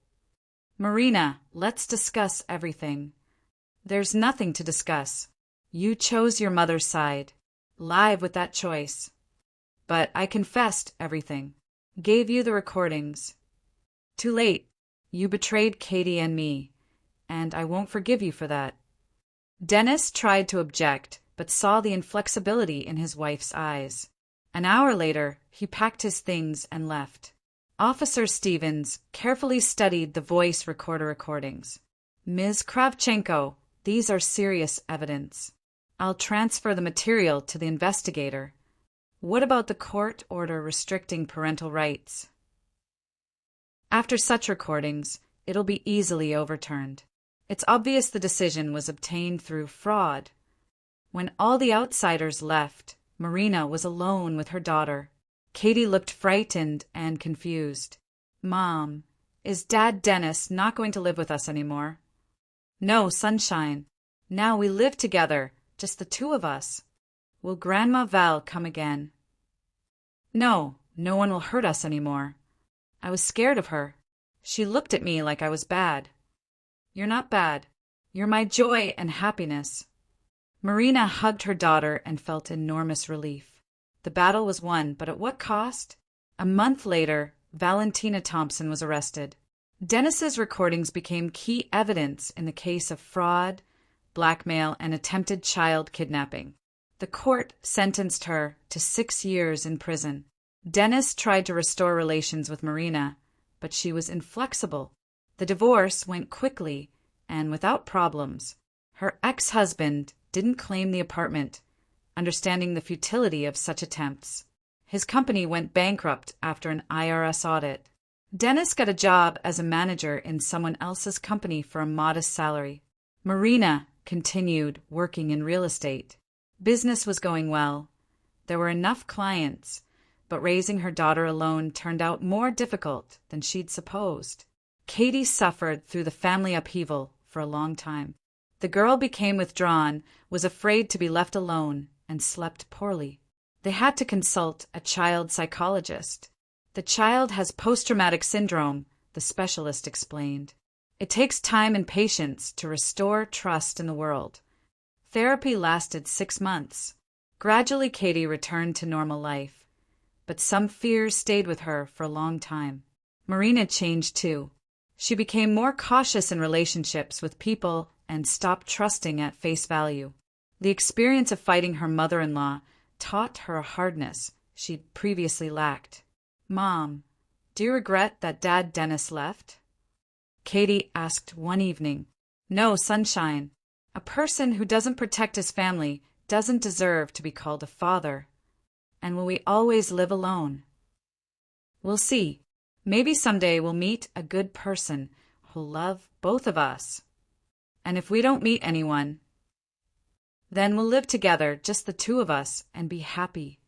"Marina, let's discuss everything." "There's nothing to discuss. You chose your mother's side. Live with that choice." "But I confessed everything. Gave you the recordings." "Too late. You betrayed Katie and me, and I won't forgive you for that." Dennis tried to object, but saw the inflexibility in his wife's eyes. An hour later, he packed his things and left. Officer Stevens carefully studied the voice recorder recordings. "Ms. Kravchenko, these are serious evidence. I'll transfer the material to the investigator. What about the court order restricting parental rights?" After such recordings, it'll be easily overturned. It's obvious the decision was obtained through fraud. When all the outsiders left, Marina was alone with her daughter. Katie looked frightened and confused. "Mom, is Dad Dennis not going to live with us anymore?" "No, sunshine. Now we live together, just the two of us." "Will Grandma Val come again?" "No, no one will hurt us anymore. I was scared of her. She looked at me like I was bad." "You're not bad. You're my joy and happiness." Marina hugged her daughter and felt enormous relief. The battle was won, but at what cost? A month later, Valentina Thompson was arrested. Dennis's recordings became key evidence in the case of fraud, blackmail, and attempted child kidnapping. The court sentenced her to 6 years in prison. Dennis tried to restore relations with Marina, but she was inflexible. The divorce went quickly and without problems. Her ex-husband didn't claim the apartment, understanding the futility of such attempts. His company went bankrupt after an IRS audit. Dennis got a job as a manager in someone else's company for a modest salary. Marina continued working in real estate. Business was going well. There were enough clients, but raising her daughter alone turned out more difficult than she'd supposed. Katie suffered through the family upheaval for a long time. The girl became withdrawn, was afraid to be left alone, and slept poorly. They had to consult a child psychologist. "The child has post-traumatic syndrome," the specialist explained. "It takes time and patience to restore trust in the world." Therapy lasted 6 months. Gradually, Katie returned to normal life, but some fears stayed with her for a long time. Marina changed too. She became more cautious in relationships with people and stopped trusting at face value. The experience of fighting her mother-in-law taught her a hardness she'd previously lacked. "Mom, do you regret that Dad Dennis left?" Katie asked one evening. "No, sunshine. A person who doesn't protect his family doesn't deserve to be called a father. And will we always live alone?" "We'll see. Maybe someday we'll meet a good person who'll love both of us." And if we don't meet anyone, then we'll live together, just the two of us, and be happy.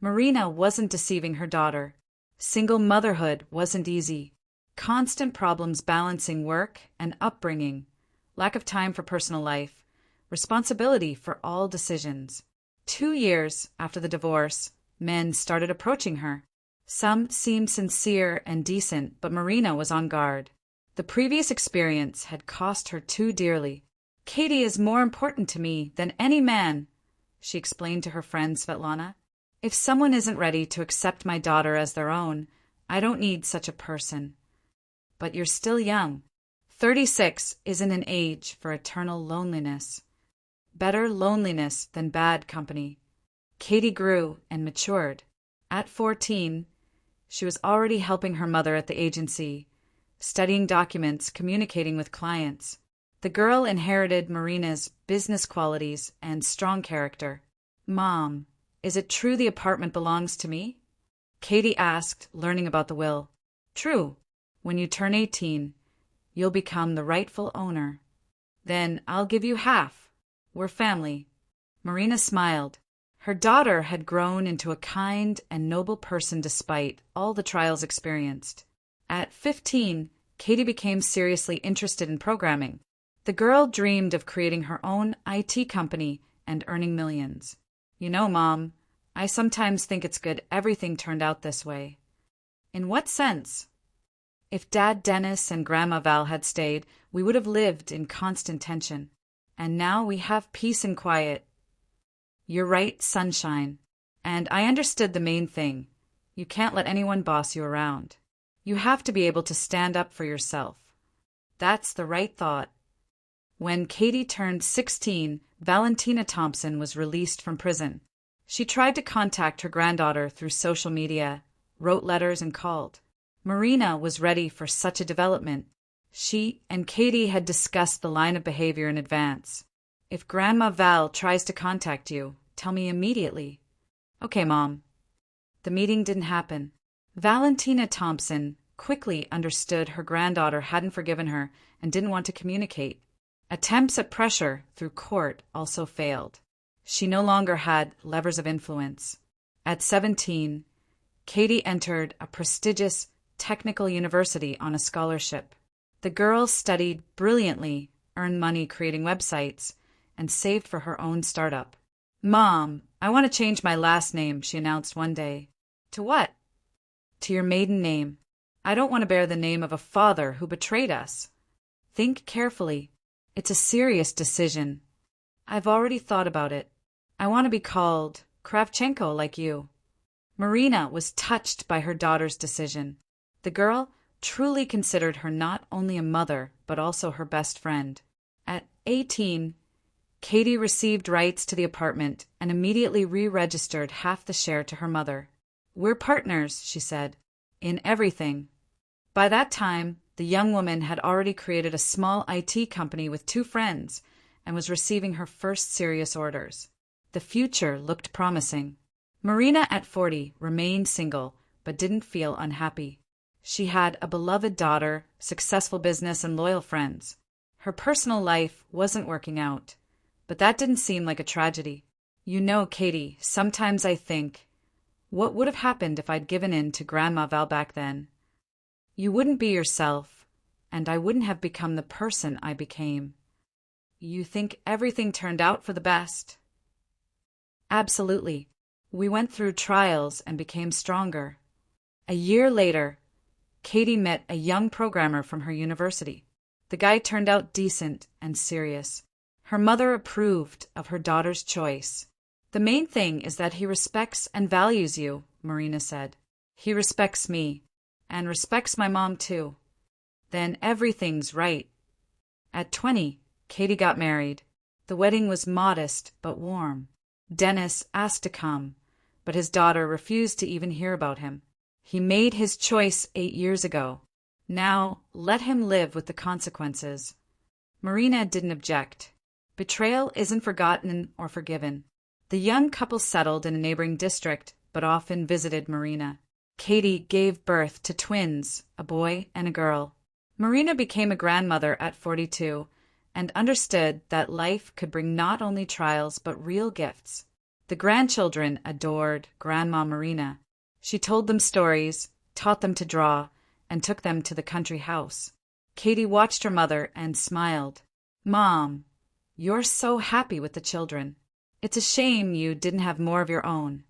Marina wasn't deceiving her daughter. Single motherhood wasn't easy. Constant problems balancing work and upbringing, lack of time for personal life, responsibility for all decisions. 2 years after the divorce, men started approaching her. Some seemed sincere and decent, but Marina was on guard. The previous experience had cost her too dearly. "Katie is more important to me than any man," she explained to her friend Svetlana. "If someone isn't ready to accept my daughter as their own, I don't need such a person." But you're still young. 36 isn't an age for eternal loneliness. Better loneliness than bad company. Katie grew and matured. At 14, she was already helping her mother at the agency, studying documents, communicating with clients. The girl inherited Marina's business qualities and strong character. "Mom, is it true the apartment belongs to me?" Katie asked, learning about the will. "True. When you turn 18, you'll become the rightful owner. Then I'll give you half. We're family." Marina smiled. Her daughter had grown into a kind and noble person despite all the trials experienced. At 15, Katie became seriously interested in programming. The girl dreamed of creating her own IT company and earning millions. "You know, Mom, I sometimes think it's good everything turned out this way." "In what sense?" "If Dad Dennis and Grandma Val had stayed, we would have lived in constant tension. And now we have peace and quiet." "You're right, sunshine. And I understood the main thing. You can't let anyone boss you around. You have to be able to stand up for yourself." That's the right thought. When Katie turned 16, Valentina Thompson was released from prison. She tried to contact her granddaughter through social media, wrote letters and called. Marina was ready for such a development. She and Katie had discussed the line of behavior in advance. "If Grandma Val tries to contact you, tell me immediately." "Okay, Mom." The meeting didn't happen. Valentina Thompson quickly understood her granddaughter hadn't forgiven her and didn't want to communicate. Attempts at pressure through court also failed. She no longer had levers of influence. At 17, Katie entered a prestigious technical university on a scholarship. The girl studied brilliantly, earned money creating websites, and saved for her own startup. "Mom, I want to change my last name," she announced one day. "To what?" "To your maiden name. I don't want to bear the name of a father who betrayed us." "Think carefully. It's a serious decision." "I've already thought about it. I want to be called Kravchenko like you." Marina was touched by her daughter's decision. The girl truly considered her not only a mother, but also her best friend. At 18, Katie received rights to the apartment and immediately re-registered half the share to her mother. "We're partners," she said, "in everything." By that time, the young woman had already created a small IT company with 2 friends and was receiving her first serious orders. The future looked promising. Marina, at 40, remained single, but didn't feel unhappy. She had a beloved daughter, successful business, and loyal friends. Her personal life wasn't working out, but that didn't seem like a tragedy. "You know, Katie, sometimes I think, what would have happened if I'd given in to Grandma Val back then? You wouldn't be yourself, and I wouldn't have become the person I became." "You think everything turned out for the best?" "Absolutely. We went through trials and became stronger." A year later, Katie met a young programmer from her university. The guy turned out decent and serious. Her mother approved of her daughter's choice. "The main thing is that he respects and values you," Marina said. "He respects me, and respects my mom too. Then everything's right." At 20, Katie got married. The wedding was modest but warm. Dennis asked to come, but his daughter refused to even hear about him. He made his choice 8 years ago. Now, let him live with the consequences. Marina didn't object. Betrayal isn't forgotten or forgiven. The young couple settled in a neighboring district, but often visited Marina. Katie gave birth to twins, a boy and a girl. Marina became a grandmother at 42, and understood that life could bring not only trials but real gifts. The grandchildren adored Grandma Marina. She told them stories, taught them to draw, and took them to the country house. Katie watched her mother and smiled. "Mom, you're so happy with the children. It's a shame you didn't have more of your own."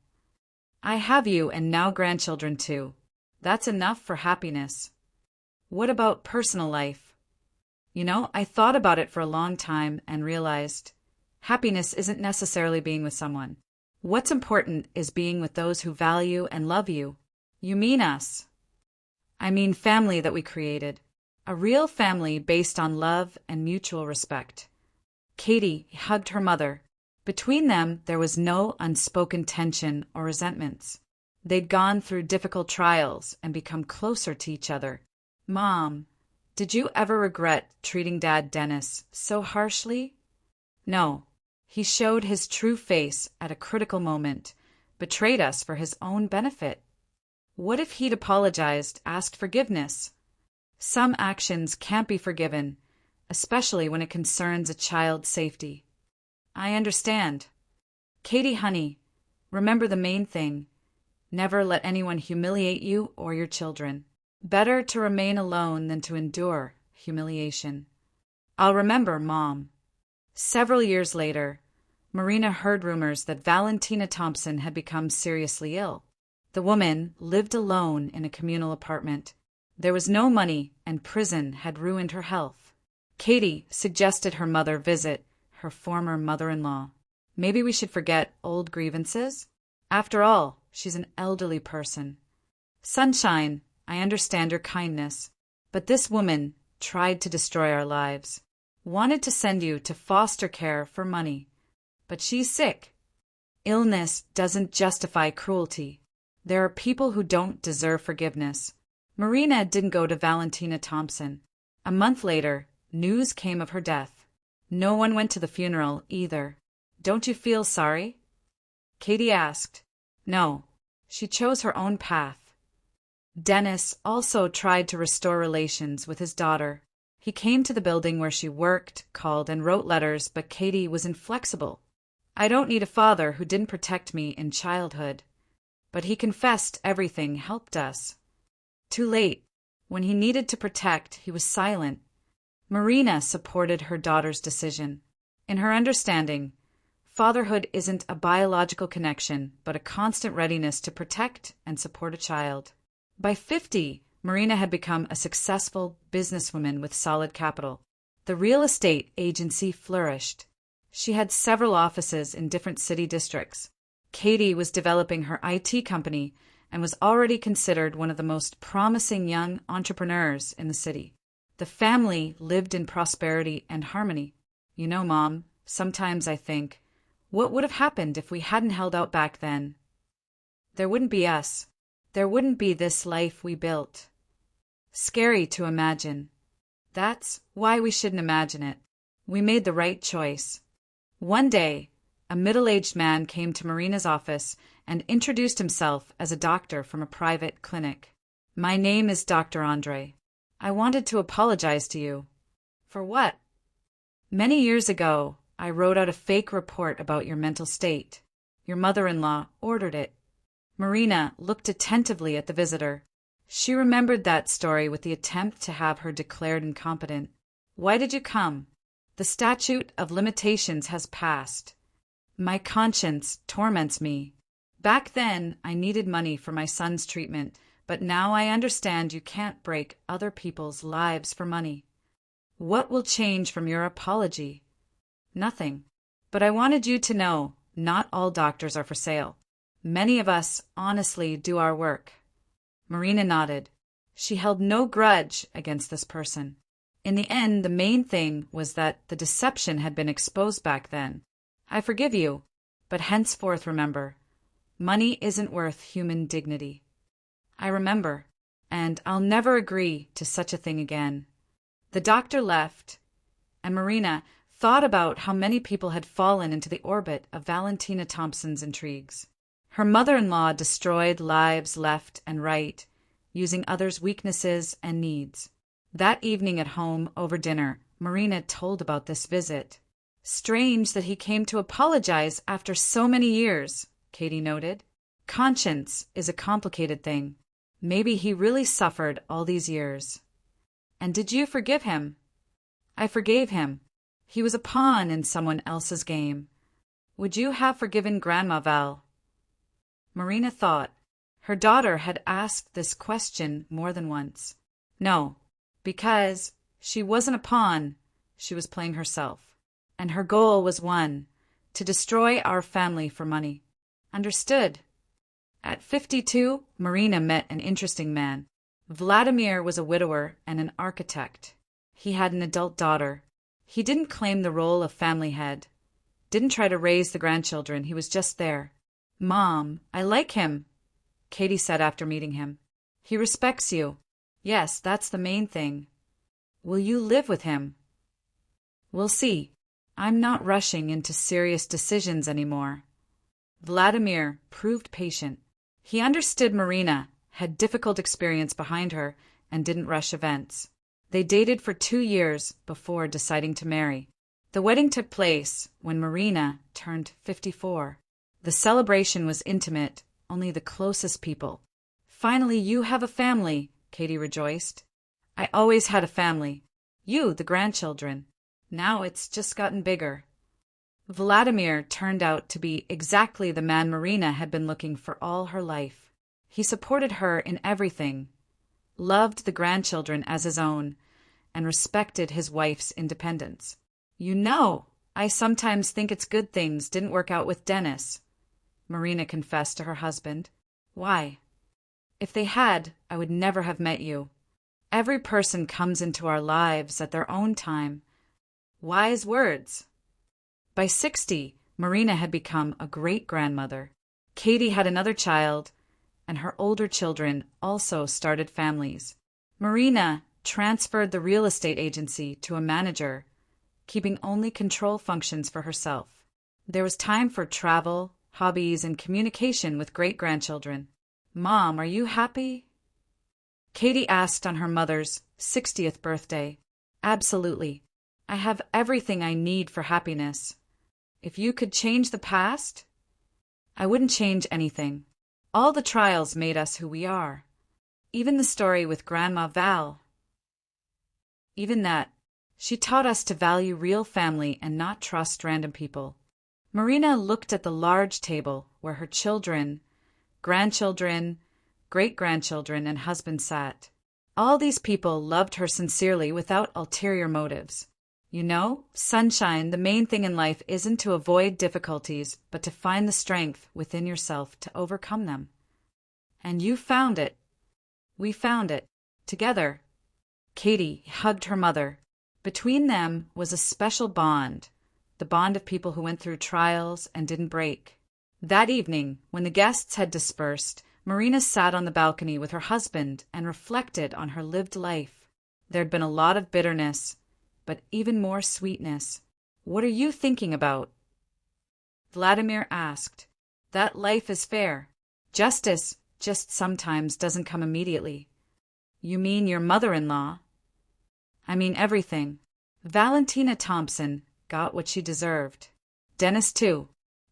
"I have you and now grandchildren too. That's enough for happiness." "What about personal life?" I thought about it for a long time and realized happiness isn't necessarily being with someone. What's important is being with those who value and love you." "You mean us?" "I mean family that we created. A real family based on love and mutual respect." Katie hugged her mother. Between them, there was no unspoken tension or resentments. They'd gone through difficult trials and become closer to each other. "Mom, did you ever regret treating Dad Dennis so harshly?" "No. He showed his true face at a critical moment, betrayed us for his own benefit." "What if he'd apologized, asked forgiveness?" "Some actions can't be forgiven, especially when it concerns a child's safety." "I understand." "Katie, honey, remember the main thing. Never let anyone humiliate you or your children. Better to remain alone than to endure humiliation." "I'll remember, Mom." Several years later, Marina heard rumors that Valentina Thompson had become seriously ill. The woman lived alone in a communal apartment. There was no money, and prison had ruined her health. Katie suggested her mother visit her former mother-in-law. "Maybe we should forget old grievances? After all, she's an elderly person." "Sunshine, I understand your kindness, but this woman tried to destroy our lives. Wanted to send you to foster care for money. But she's sick. Illness doesn't justify cruelty. There are people who don't deserve forgiveness." Marina didn't go to Valentina Thompson. A month later, news came of her death. No one went to the funeral either. "Don't you feel sorry?" Katie asked. "No. She chose her own path." Dennis also tried to restore relations with his daughter. He came to the building where she worked, called, and wrote letters, but Katie was inflexible. "I don't need a father who didn't protect me in childhood." But he confessed everything helped us. Too late. When he needed to protect, he was silent. Marina supported her daughter's decision. In her understanding, fatherhood isn't a biological connection, but a constant readiness to protect and support a child. By 50, Marina had become a successful businesswoman with solid capital. The real estate agency flourished. She had several offices in different city districts. Katie was developing her IT company and was already considered one of the most promising young entrepreneurs in the city. The family lived in prosperity and harmony. Mom, sometimes I think, what would have happened if we hadn't held out back then? There wouldn't be us. There wouldn't be this life we built. Scary to imagine. That's why we shouldn't imagine it. We made the right choice. One day, a middle-aged man came to Marina's office and introduced himself as a doctor from a private clinic. "My name is Dr. Andre. I wanted to apologize to you." "For what?" "Many years ago, I wrote out a fake report about your mental state. Your mother-in-law ordered it." Marina looked attentively at the visitor. She remembered that story with the attempt to have her declared incompetent. "Why did you come?" "The statute of limitations has passed. My conscience torments me. Back then, I needed money for my son's treatment, but now I understand you can't break other people's lives for money." "What will change from your apology?" "Nothing. But I wanted you to know, not all doctors are for sale. Many of us honestly do our work." Marina nodded. She held no grudge against this person. In the end, the main thing was that the deception had been exposed back then. "I forgive you, but henceforth remember, money isn't worth human dignity." "I remember, and I'll never agree to such a thing again." The doctor left, and Marina thought about how many people had fallen into the orbit of Valentina Thompson's intrigues. Her mother-in-law destroyed lives left and right, using others' weaknesses and needs. That evening at home over dinner, Marina told about this visit. Strange that he came to apologize after so many years, Katie noted. Conscience is a complicated thing. Maybe he really suffered all these years. And did you forgive him? I forgave him. He was a pawn in someone else's game. Would you have forgiven Grandma Val? Marina thought. Her daughter had asked this question more than once. No, because she wasn't a pawn. She was playing herself. And her goal was one, to destroy our family for money. Understood. At 52, Marina met an interesting man. Vladimir was a widower and an architect. He had an adult daughter. He didn't claim the role of family head. Didn't try to raise the grandchildren. He was just there. Mom, I like him, Katie said after meeting him. He respects you. Yes, that's the main thing. Will you live with him? We'll see. I'm not rushing into serious decisions anymore. Vladimir proved patient. He understood Marina had difficult experience behind her and didn't rush events. They dated for 2 years before deciding to marry. The wedding took place when Marina turned 54. The celebration was intimate, only the closest people. Finally, you have a family, Katie rejoiced. I always had a family. You, the grandchildren. Now it's just gotten bigger. Vladimir turned out to be exactly the man Marina had been looking for all her life. He supported her in everything, loved the grandchildren as his own, and respected his wife's independence. You know, I sometimes think it's good things didn't work out with Dennis, Marina confessed to her husband. Why? If they had, I would never have met you. Every person comes into our lives at their own time. Wise words. By 60, Marina had become a great-grandmother. Katie had another child, and her older children also started families. Marina transferred the real estate agency to a manager, keeping only control functions for herself. There was time for travel, hobbies, and communication with great-grandchildren. Mom, are you happy? Katie asked on her mother's 60th birthday. Absolutely. I have everything I need for happiness. If you could change the past, I wouldn't change anything. All the trials made us who we are. Even the story with Grandma Val. Even that. She taught us to value real family and not trust random people. Marina looked at the large table where her children, grandchildren, great-grandchildren, and husband sat. All these people loved her sincerely without ulterior motives. You know, sunshine, the main thing in life isn't to avoid difficulties, but to find the strength within yourself to overcome them. And you found it. We found it. Together. Katie hugged her mother. Between them was a special bond, the bond of people who went through trials and didn't break. That evening, when the guests had dispersed, Marina sat on the balcony with her husband and reflected on her lived life. There'd been a lot of bitterness, but even more sweetness. What are you thinking about? Vladimir asked. That life is fair. Justice just sometimes doesn't come immediately. You mean your mother-in-law? I mean everything. Valentina Thompson got what she deserved. Dennis too.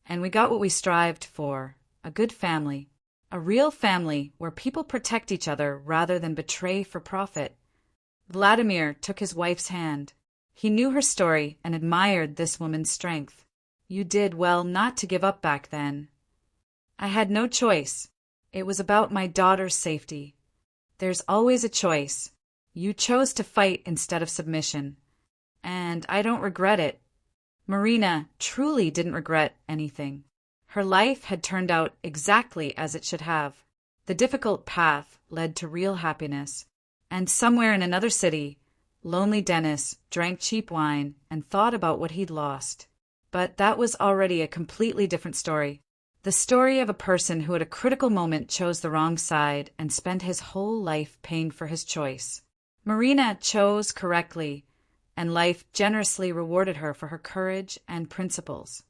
And we got what we strived for. A good family. A real family where people protect each other rather than betray for profit. Vladimir took his wife's hand. He knew her story and admired this woman's strength. You did well not to give up back then. I had no choice. It was about my daughter's safety. There's always a choice. You chose to fight instead of submission. And I don't regret it. Marina truly didn't regret anything. Her life had turned out exactly as it should have. The difficult path led to real happiness. And somewhere in another city, lonely Dennis drank cheap wine and thought about what he'd lost. But that was already a completely different story. The story of a person who at a critical moment chose the wrong side and spent his whole life paying for his choice. Marina chose correctly, and life generously rewarded her for her courage and principles.